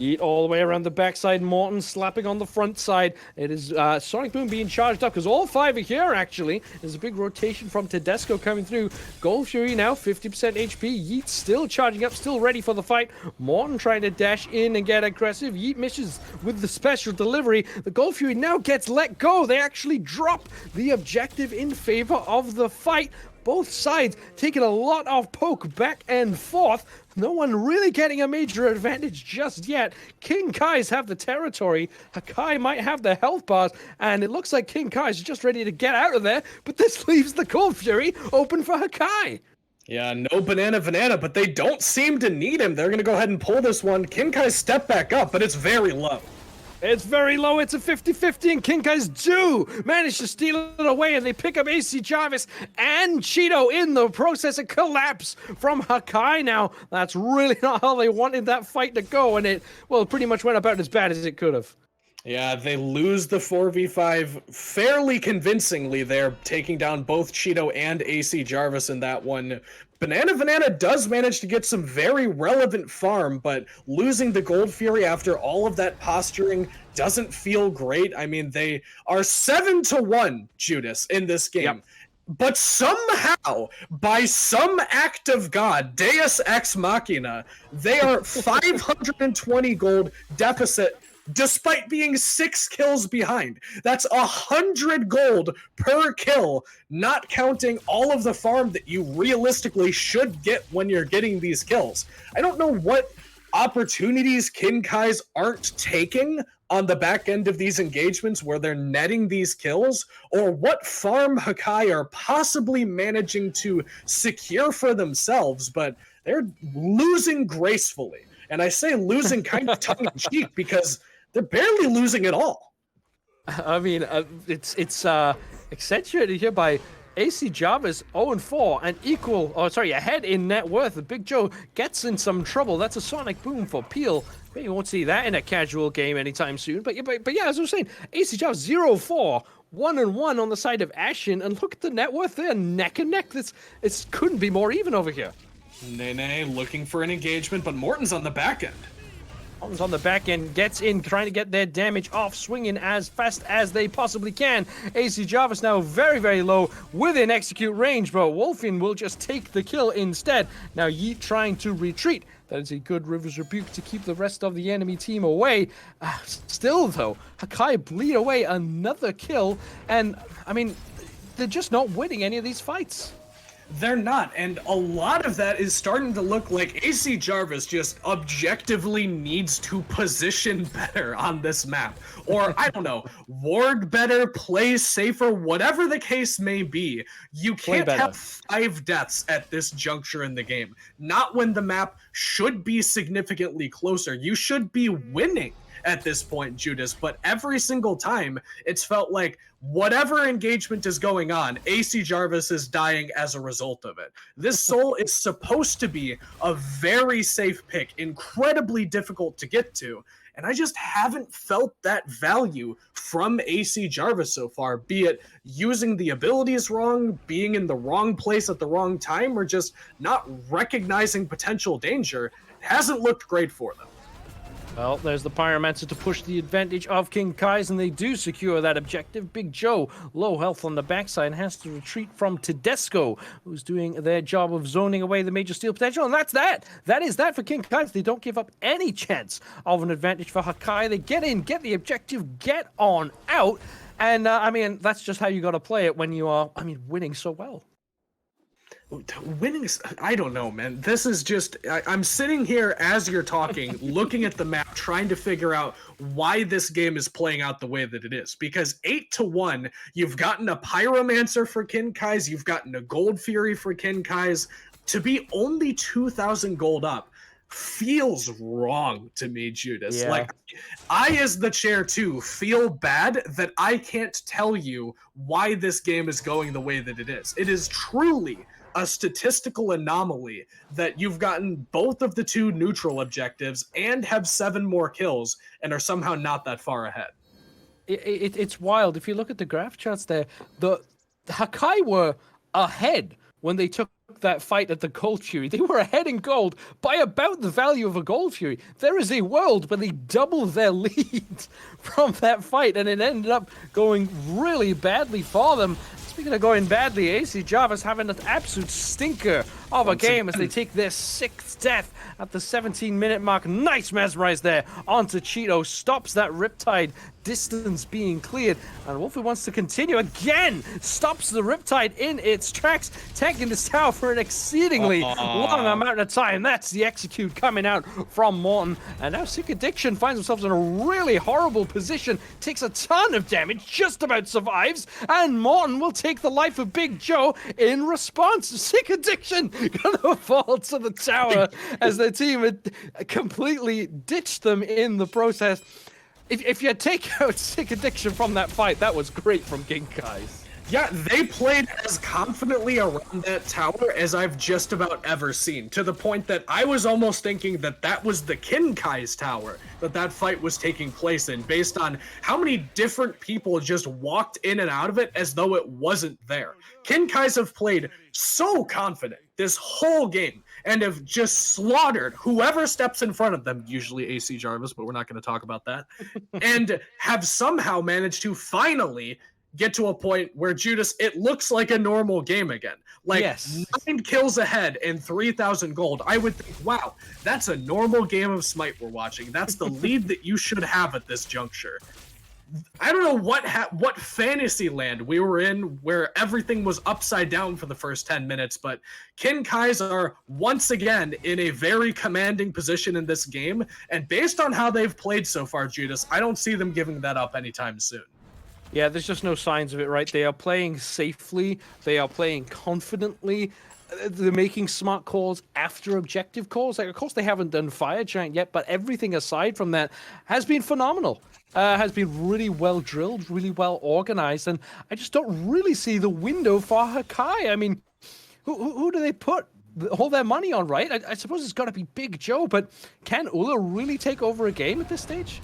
Yeet all the way around the backside. Morton slapping on the front side. It is Sonic Boom being charged up because all five are here, actually. There's a big rotation from Tedesco coming through. Gold Fury now 50% HP. Yeet still charging up, still ready for the fight. Morton trying to dash in and get aggressive. Yeet misses with the special delivery. The Gold Fury now gets let go. They actually drop the objective in favor of the fight. Both sides taking a lot of poke back and forth. No one really getting a major advantage just yet. King Kai's have the territory. Hakai might have the health bars, and it looks like King Kai's just ready to get out of there, but this leaves the Gold Fury open for Hakai. Yeah, no banana, but they don't seem to need him. They're going to go ahead and pull this one. King Kai's step back up, but it's very low. It's very low. It's a 50-50, and King Kai's do manage to steal it away, and they pick up AC Jarvis and Cheeto in the process. A collapse from Hakai now. That's really not how they wanted that fight to go, and it, well, pretty much went about as bad as it could have. Yeah, they lose the 4v5 fairly convincingly there, taking down both Cheeto and AC Jarvis in that one. Banana does manage to get some very relevant farm, but losing the Gold Fury after all of that posturing doesn't feel great. I mean, they are 7-1, Judas, in this game. Yep. But somehow, by some act of God, Deus Ex Machina, they are 520 gold deficit despite being 6 kills behind. That's 100 gold per kill, not counting all of the farm that you realistically should get when you're getting these kills. I don't know what opportunities King Kai's aren't taking on the back end of these engagements where they're netting these kills, or what farm Hakai are possibly managing to secure for themselves, but they're losing gracefully. And I say losing kind of tongue-in-cheek because they're barely losing at all. I mean, it's accentuated here by AC Jarvis 0-4 and ahead in net worth. The Big Joe gets in some trouble. That's a Sonic Boom for Peel. Maybe you won't see that in a casual game anytime soon. But yeah, as I was saying, AC Jarvis 0-4, 1-1 on the side of Ashen, and look at the net worth there, neck and neck. It couldn't be more even over here. Nene looking for an engagement, but Morton's on the back end. Morton's on the back end, gets in, trying to get their damage off, swinging as fast as they possibly can. AC Jarvis now very, very low within execute range, but Wolfian will just take the kill instead. Now Yeet trying to retreat. That is a good River's Rebuke to keep the rest of the enemy team away. Still, though, Hakai bleed away another kill, and, I mean, they're just not winning any of these fights. They're not, and a lot of that is starting to look like AC Jarvis just objectively needs to position better on this map. Or, I don't know, ward better, play safer, whatever the case may be. You can't have 5 deaths at this juncture in the game. Not when the map should be significantly closer. You should be winning at this point, Judas, but every single time it's felt like whatever engagement is going on, AC Jarvis is dying as a result of it. This Soul is supposed to be a very safe pick, incredibly difficult to get to, and I just haven't felt that value from AC Jarvis so far, be it using the abilities wrong, being in the wrong place at the wrong time, or just not recognizing potential danger. It hasn't looked great for them. Well, there's the Pyromancer to push the advantage of King Kai's, and they do secure that objective. Big Joe, low health on the backside, has to retreat from Tedesco, who's doing their job of zoning away the major steal potential, and that's that. That is that for King Kai's. They don't give up any chance of an advantage for Hakai. They get in, get the objective, get on out, and I mean, that's just how you got to play it when you are, winning so well. Winning, I don't know, man. This is just, I'm sitting here as you're talking, looking at the map, trying to figure out why this game is playing out the way that it is. Because 8-1, you've gotten a Pyromancer for Kinkai's, you've gotten a Gold Fury for Kinkai's. To be only 2,000 gold up feels wrong to me, Judas. Yeah. Like, I, as the chair too, feel bad that I can't tell you why this game is going the way that it is. It is truly a statistical anomaly that you've gotten both of the two neutral objectives and have 7 more kills and are somehow not that far ahead. It's wild. If you look at the graph charts there, the Hakai were ahead when they took that fight at the Gold Fury. They were ahead in gold by about the value of a Gold Fury. There is a world where they doubled their lead from that fight, and it ended up going really badly for them. Speaking of going badly, AC Jarvis having an absolute stinker of a game as they take their 6th death at the 17-minute mark. Nice mesmerize there onto Cheeto. Stops that Riptide distance being cleared. And Wolfie wants to continue again. Stops the Riptide in its tracks. Taking this tower for an exceedingly long amount of time. That's the execute coming out from Morton. And now Sick Addiction finds themselves in a really horrible position. Takes a ton of damage. Just about survives. And Morton will take the life of Big Joe in response. Sick Addiction gonna fall to the tower as their team had completely ditched them in the process. If you take out Sick Addiction from that fight, that was great from King Kai's. Yeah, they played as confidently around that tower as I've just about ever seen, to the point that I was almost thinking that that was the Kinkai's tower that fight was taking place in, based on how many different people just walked in and out of it as though it wasn't there. Kinkai's have played so confident this whole game and have just slaughtered whoever steps in front of them, usually AC Jarvis, but we're not going to talk about that, and have somehow managed to finally get to a point where, Judas, it looks like a normal game again. Like, yes. 9 kills ahead and 3,000 gold. I would think, wow, that's a normal game of Smite we're watching. That's the lead that you should have at this juncture. I don't know what fantasy land we were in where everything was upside down for the first 10 minutes, but Kinkai's are once again in a very commanding position in this game, and based on how they've played so far, Judas, I don't see them giving that up anytime soon. Yeah, there's just no signs of it, right? They are playing safely. They are playing confidently. They're making smart calls after objective calls. Like, of course, they haven't done Fire Giant yet, but everything aside from that has been phenomenal. Has been really well drilled, really well organized, and I just don't really see the window for Hakai. I mean, who do they put all their money on, right? I suppose it's got to be Big Joe, but can Ula really take over a game at this stage?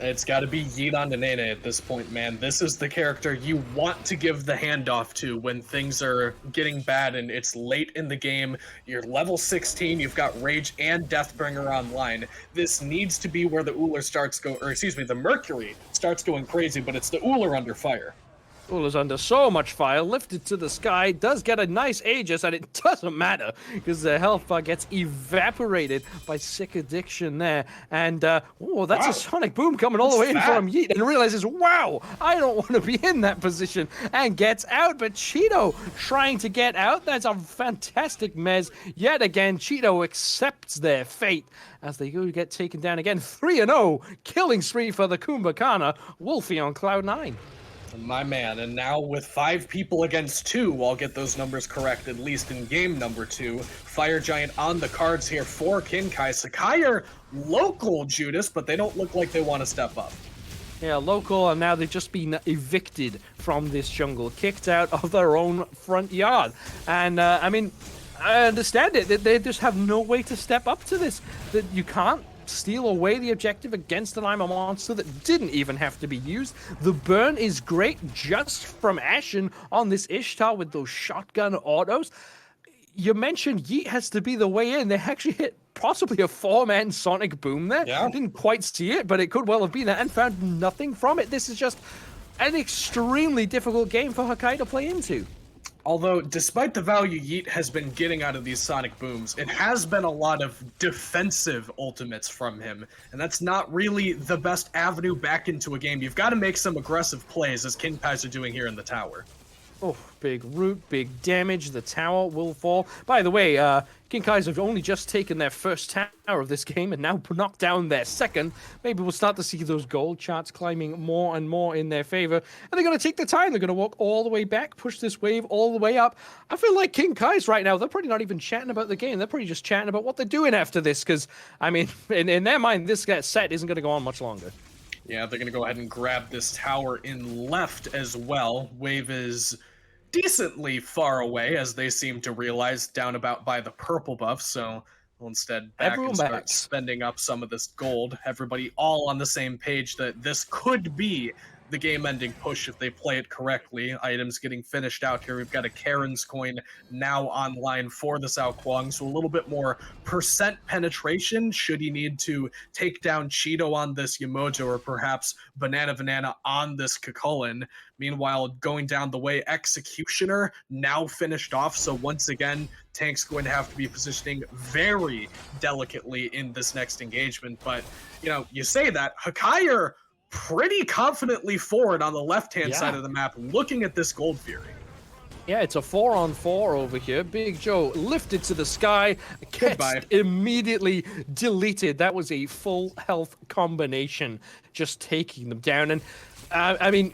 It's got to be Yeet on to Nene at this point, man. This is the character you want to give the handoff to when things are getting bad and it's late in the game. You're level 16, you've got Rage and Deathbringer online. This needs to be where the Uller the Mercury starts going crazy, but it's the Uller under fire. Ula's under so much fire, lifted to the sky, does get a nice Aegis, and it doesn't matter because the health bar gets evaporated by Sick Addiction there. And, that's a Sonic Boom coming all the way in from Yeet, and realizes, wow, I don't want to be in that position, and gets out. But Cheeto trying to get out, that's a fantastic mez. Yet again, Cheeto accepts their fate as they go get taken down again. 3-0, killing spree for the Kumbhakana. Wolfie on cloud 9. My man, and now with 5 people against 2, I'll get those numbers correct, at least in game number 2. Fire Giant on the cards here for Kinkai. Sakai are local, Judas, but they don't look like they want to step up. Yeah, local, and now they've just been evicted from this jungle, kicked out of their own front yard. And, I understand it. They just have no way to step up to this. That you can't steal away the objective against an I'm a monster that didn't even have to be used. The burn is great just from Ashen on this Ishtar with those shotgun autos. You mentioned Yeet has to be the way in. They actually hit possibly a 4-man sonic boom there. Yeah. Didn't quite see it, but it could well have been that, and found nothing from it. This is just an extremely difficult game for Hakai to play into. Although, despite the value Yeet has been getting out of these sonic booms, it has been a lot of defensive ultimates from him, and that's not really the best avenue back into a game. You've got to make some aggressive plays, as Kinkai's are doing here in the tower. Oh, big root, big damage. The tower will fall. By the way, Kinkai's have only just taken their first tower of this game and now knocked down their second. Maybe we'll start to see those gold charts climbing more and more in their favor. And they're going to take the time. They're going to walk all the way back, push this wave all the way up. I feel like Kinkai's right now, they're probably not even chatting about the game. They're probably just chatting about what they're doing after this. Because, I mean, in their mind, this set isn't going to go on much longer. Yeah, they're going to go ahead and grab this tower in left as well. Wave is decently far away, as they seem to realize, down about by the purple buff, so we'll instead back Everyone and start back. spending up some of this gold. Everybody all on the same page that this could be the game-ending push if they play it correctly. Items getting finished out here. We've got a Karen's coin now online for the Sao Kwang, so a little bit more percent penetration should he need to take down Cheeto on this Yamojo, or perhaps Banana on this Kukulin. Meanwhile, going down the way, Executioner now finished off, so once again, Tank's going to have to be positioning very delicately in this next engagement. But, you know, you say that, Hakai are pretty confidently forward on the left-hand side of the map, looking at this Gold Fury. Yeah, it's a 4-on-4 over here. Big Joe lifted to the sky, Goodbye. immediately deleted. That was a full health combination, just taking them down. And, I mean,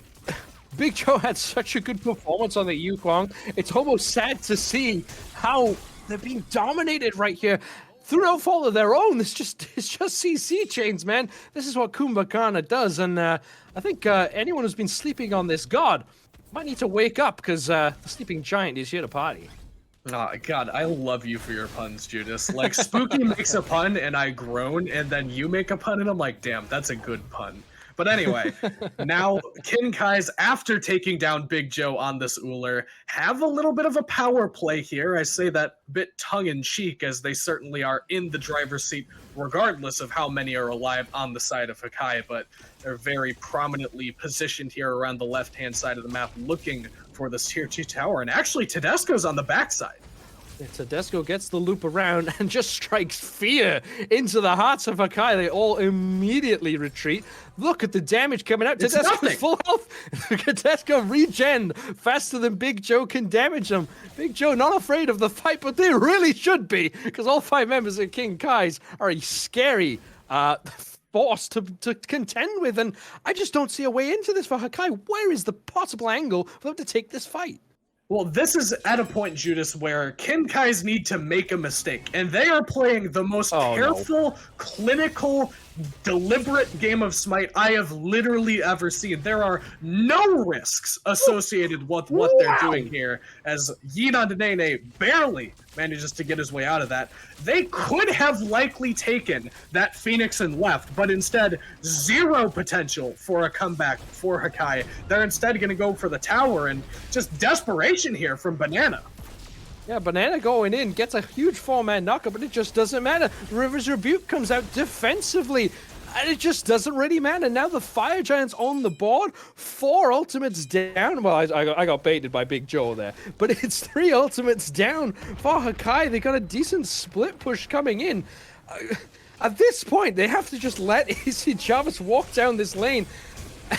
Big Joe had such a good performance on the Yukong. It's almost sad to see how they're being dominated right here. Through no fault of their own, it's just CC chains, man. This is what Kumbhakana does, and I think anyone who's been sleeping on this god might need to wake up, because the sleeping giant is here to party. Oh, God, I love you for your puns, Judas. Like, Spooky makes a pun, and I groan, and then you make a pun, and I'm like, damn, that's a good pun. But anyway, now Kinkai's, after taking down Big Joe on this Uller, have a little bit of a power play here. I say that bit tongue-in-cheek, as they certainly are in the driver's seat, regardless of how many are alive on the side of Hakai, but they're very prominently positioned here around the left-hand side of the map, looking for this Tier 2 tower. And actually, Tedesco's on the backside. Tedesco gets the loop around and just strikes fear into the hearts of Hakai. They all immediately retreat. Look at the damage coming out. It's Tedesco's nothing. full health. Tedesco regen faster than Big Joe can damage them. Big Joe not afraid of the fight, but they really should be, because all 5 members of Kinkai's are a scary force to contend with, and I just don't see a way into this for Hakai. Where is the possible angle for them to take this fight? Well, this is at a point, Judas, where Kinkai's need to make a mistake, and they are playing the most careful, clinical, deliberate game of Smite I have literally ever seen. There are no risks associated with what they're doing here, as Yinandanene barely manages to get his way out of that. They could have likely taken that Phoenix and left, but instead, zero potential for a comeback for Hakai. They're instead going to go for the tower, and just desperation here from Banana. Yeah, Banana going in, gets a huge 4-man knockup, but it just doesn't matter. River's Rebuke comes out defensively, and it just doesn't really matter. Now the Fire Giant's on the board, 4 ultimates down. Well, I got baited by Big Joe there, but it's 3 ultimates down for Hakai. They got a decent split push coming in. At this point, they have to just let AC Jarvis walk down this lane,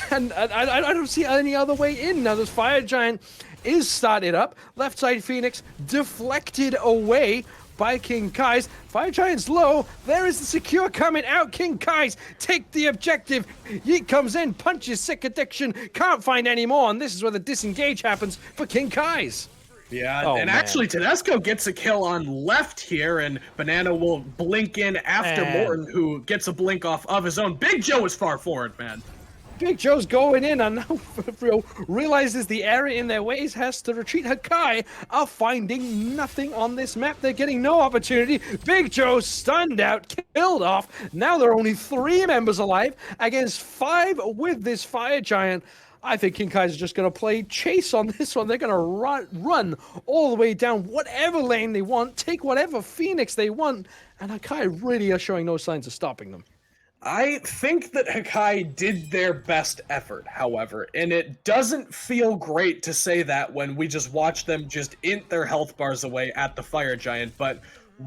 and I don't see any other way in. Now this Fire Giant is started up. Left side Phoenix deflected away by Kinkai's. Fire Giant's low. There is the secure coming out. Kinkai's take the objective. Yeet comes in, punches Sick Addiction. Can't find any more, and this is where the disengage happens for Kinkai's. Yeah, and actually Tedesco gets a kill on left here, and Banana will blink in after Morton, who gets a blink off of his own. Big Joe is far forward, man. Big Joe's going in, and now realizes the area in their ways, has to retreat. Hakai are finding nothing on this map. They're getting no opportunity. Big Joe stunned out, killed off. Now there are only 3 members alive against 5 with this Fire Giant. I think King Kai's just going to play chase on this one. They're going to run all the way down whatever lane they want, take whatever Phoenix they want, and Hakai really are showing no signs of stopping them. I think that Hakai did their best effort, however, and it doesn't feel great to say that when we just watch them just int their health bars away at the Fire Giant, but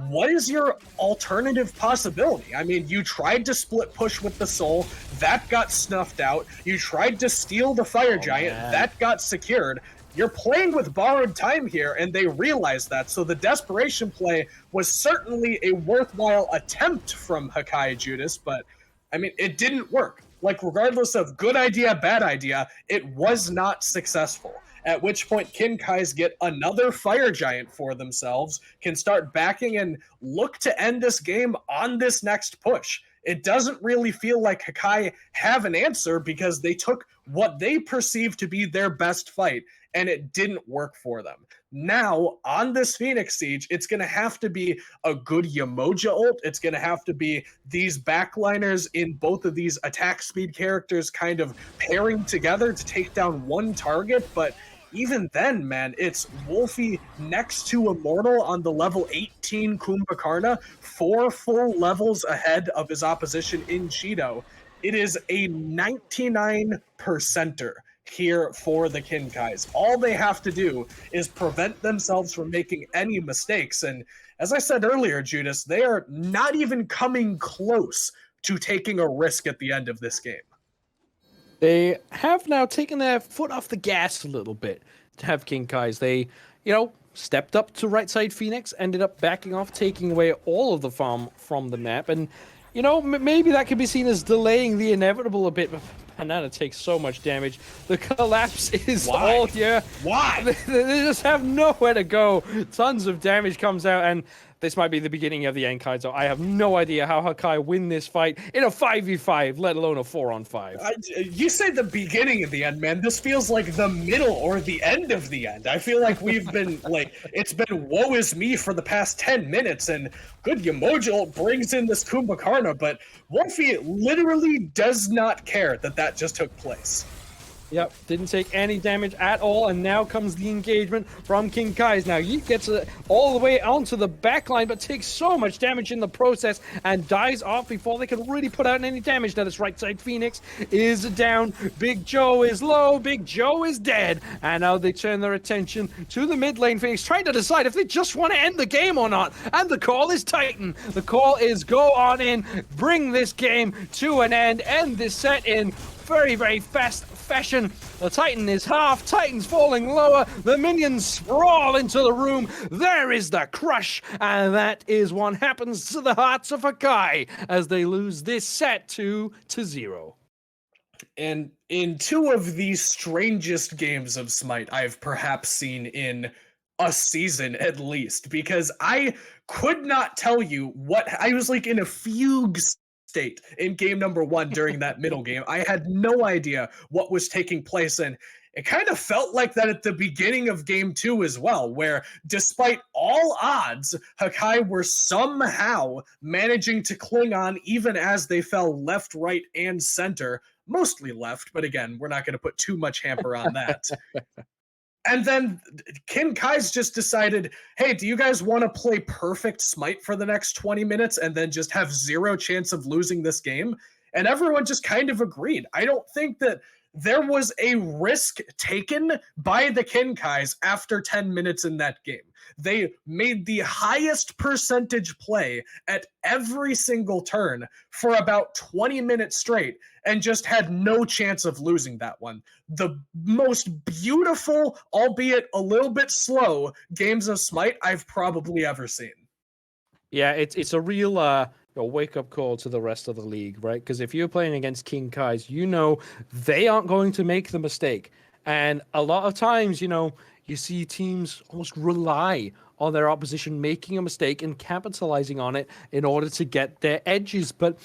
what is your alternative possibility? I mean, you tried to split push with the Soul, that got snuffed out. You tried to steal the Fire Giant, man. that got secured. You're playing with borrowed time here, and they realize that, so the desperation play was certainly a worthwhile attempt from Hakai Judas, but I mean, it didn't work. Like, regardless of good idea, bad idea, it was not successful. At which point, Kinkais get another Fire Giant for themselves, can start backing and look to end this game on this next push. It doesn't really feel like Hakai have an answer because they took what they perceive to be their best fight, and it didn't work for them. Now, on this Phoenix Siege, it's going to have to be a good Yamoja ult. It's going to have to be these backliners in both of these attack speed characters kind of pairing together to take down one target, but even then, man, it's Wolfie next to Immortal on the level 18 Kumbhakarna, 4 full levels ahead of his opposition in Cheeto. It is a 99%er here for the Kinkais. All they have to do is prevent themselves from making any mistakes. And as I said earlier, Judas, they are not even coming close to taking a risk at the end of this game. They have now taken their foot off the gas a little bit to have King Kais. They, stepped up to right side Phoenix, ended up backing off, taking away all of the farm from the map. And, maybe that could be seen as delaying the inevitable a bit. But Banana takes so much damage. The collapse is all here. Why? They just have nowhere to go. Tons of damage comes out, and this might be the beginning of the end, Kaizo. I have no idea how Hakai win this fight in a 5v5, let alone a 4-on-5. You say the beginning of the end, man. This feels like the middle or the end of the end. I feel like we've been, it's been woe is me for the past 10 minutes, and good Yamoja brings in this Kumbhakarna, but Wolfie literally does not care that that just took place. Yep, didn't take any damage at all, and now comes the engagement from King Kais. Now, Yeet gets all the way onto the backline, but takes so much damage in the process and dies off before they can really put out any damage. Now, this right side Phoenix is down. Big Joe is low. Big Joe is dead. And now they turn their attention to the mid lane. Phoenix trying to decide if they just want to end the game or not. And the call is Titan. The call is go on in, bring this game to an end this set in very, very fast fashion. The Titan is half, Titan's falling lower, the minions sprawl into the room, there is the crush, and that is what happens to the hearts of Hakai as they lose this set 2-0. And in two of the strangest games of Smite I've perhaps seen in a season at least, because I could not tell you what, I was like in a fugue state in game number 1 during that middle game. I had no idea what was taking place, and it kind of felt like that at the beginning of game 2 as well, where despite all odds, Hakai were somehow managing to cling on even as they fell left, right, and center. Mostly left, but again, we're not going to put too much hamper on that. And then Kinkais just decided, hey, do you guys want to play perfect Smite for the next 20 minutes and then just have zero chance of losing this game? And everyone just kind of agreed. I don't think that there was a risk taken by the Kinkais after 10 minutes in that game. They made the highest percentage play at every single turn for about 20 minutes straight and just had no chance of losing that one. The most beautiful, albeit a little bit slow, games of Smite I've probably ever seen. Yeah, it's a real wake-up call to the rest of the league, right? Because if you're playing against King Kais, they aren't going to make the mistake. And a lot of times, you see teams almost rely on their opposition making a mistake and capitalizing on it in order to get their edges. But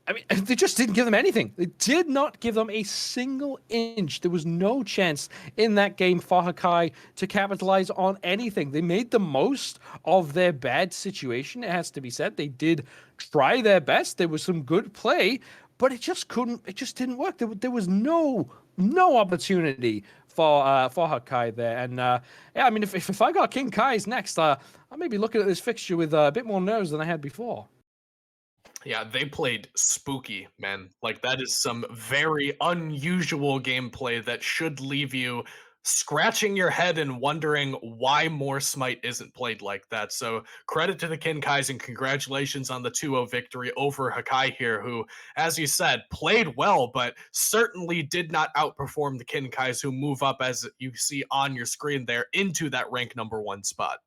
I mean, they just didn't give them anything. They did not give them a single inch. There was no chance in that game for Hakai to capitalize on anything. They made the most of their bad situation, it has to be said. They did try their best. There was some good play, but it just didn't work. There was no no opportunity for Hakai there. And yeah, I mean, if I got King Kai's next, I may be looking at this fixture with a bit more nerves than I had before. Yeah, they played spooky, man. Like, that is some very unusual gameplay that should leave you scratching your head and wondering why more Smite isn't played like that. So, credit to the Kinkais and congratulations on the 2-0 victory over Hakai here, who, as you said, played well, but certainly did not outperform the Kinkais, who move up, as you see on your screen there, into that rank number 1 spot.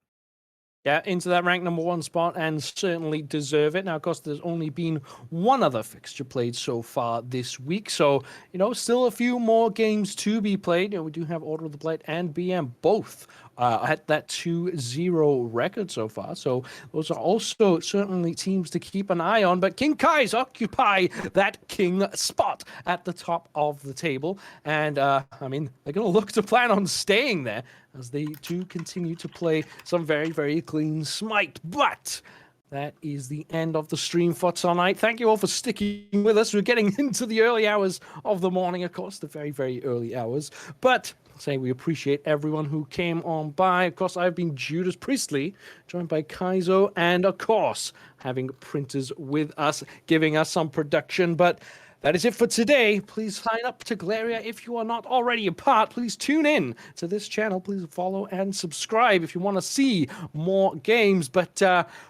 Yeah, into that rank number 1 spot and certainly deserve it. Now, of course, there's only been one other fixture played so far this week. So, still a few more games to be played. We do have Order of the Blight and BM both at that 2-0 record so far. So those are also certainly teams to keep an eye on. But King Kai's occupy that king spot at the top of the table. And, I mean, they're going to look to plan on staying there as they do continue to play some very, very clean Smite. But that is the end of the stream for tonight. Thank you all for sticking with us. We're getting into the early hours of the morning, of course, the very, very early hours. But say we appreciate everyone who came on by. Of course, I've been Judas Priestley, joined by Kaizo, and of course, having printers with us, giving us some production. But that is it for today. Please sign up to Glaria if you are not already a part. Please tune in to this channel. Please follow and subscribe if you want to see more games. But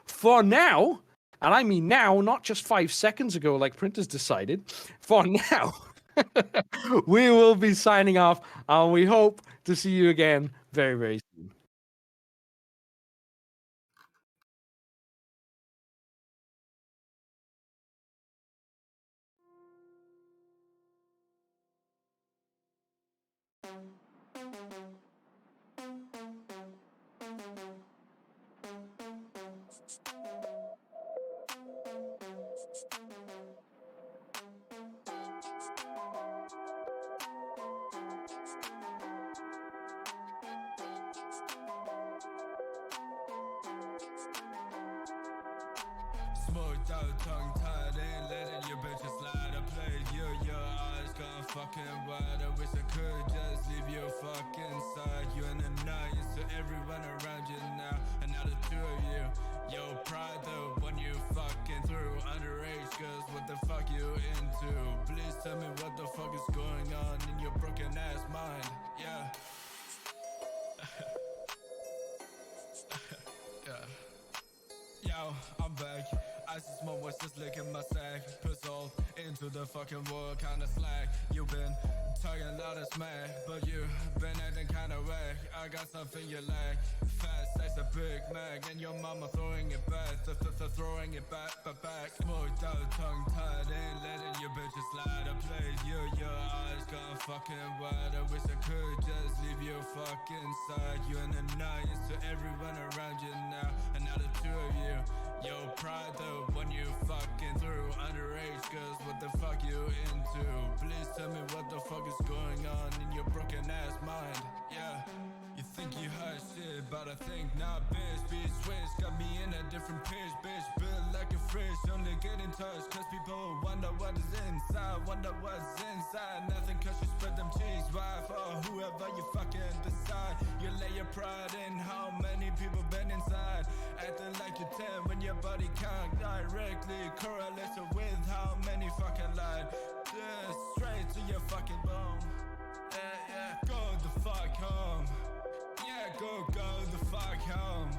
for now, and I mean now, not just 5 seconds ago like Printers decided, for now, we will be signing off, and we hope to see you again very, very soon. Smoked out, tongue tied, ain't letting your bitches slide. I played you, your eyes gone fucking wide. I wish I could just leave you fucking side. You an annoyance to everyone around you now. And now the two of you, yo, pride the one you fucking through. Underage girls, what the fuck you into? Please tell me what the fuck is going on in your broken ass mind. Yeah. Yeah. Yo, I'm back. I see small voice just licking my sack. Puts all into the fucking wall, kinda slack. You been talking a lot of smack, but you been acting kinda whack. I got something you lack. Fast as a Big Mac, and your mama throwing it back, throwing it back. Smoked out, tongue tied, ain't letting your bitches slide. I played you, your eyes gone fucking wide. I wish I could just leave you fucking side. You an annoyance to everyone around you now, and now the two of you. Yo, pride the one you fucking through. Underage girls, what the fuck you into? Please tell me what the fuck is going on in your broken ass mind. Yeah. You think you hot shit, but I think not, bitch. Be switch, got me in a different pitch, bitch. Built like a fridge, only get in touch cause people wonder what is inside. Wonder what's inside, nothing cause you spread them cheeks. Why for whoever you fucking decide. You lay your pride in how many people been inside. Acting like you're 10 when your body can't directly correlate with how many fucking lied. Just straight to your fucking bone. Yeah, go the fuck home. Yeah, go the fuck home.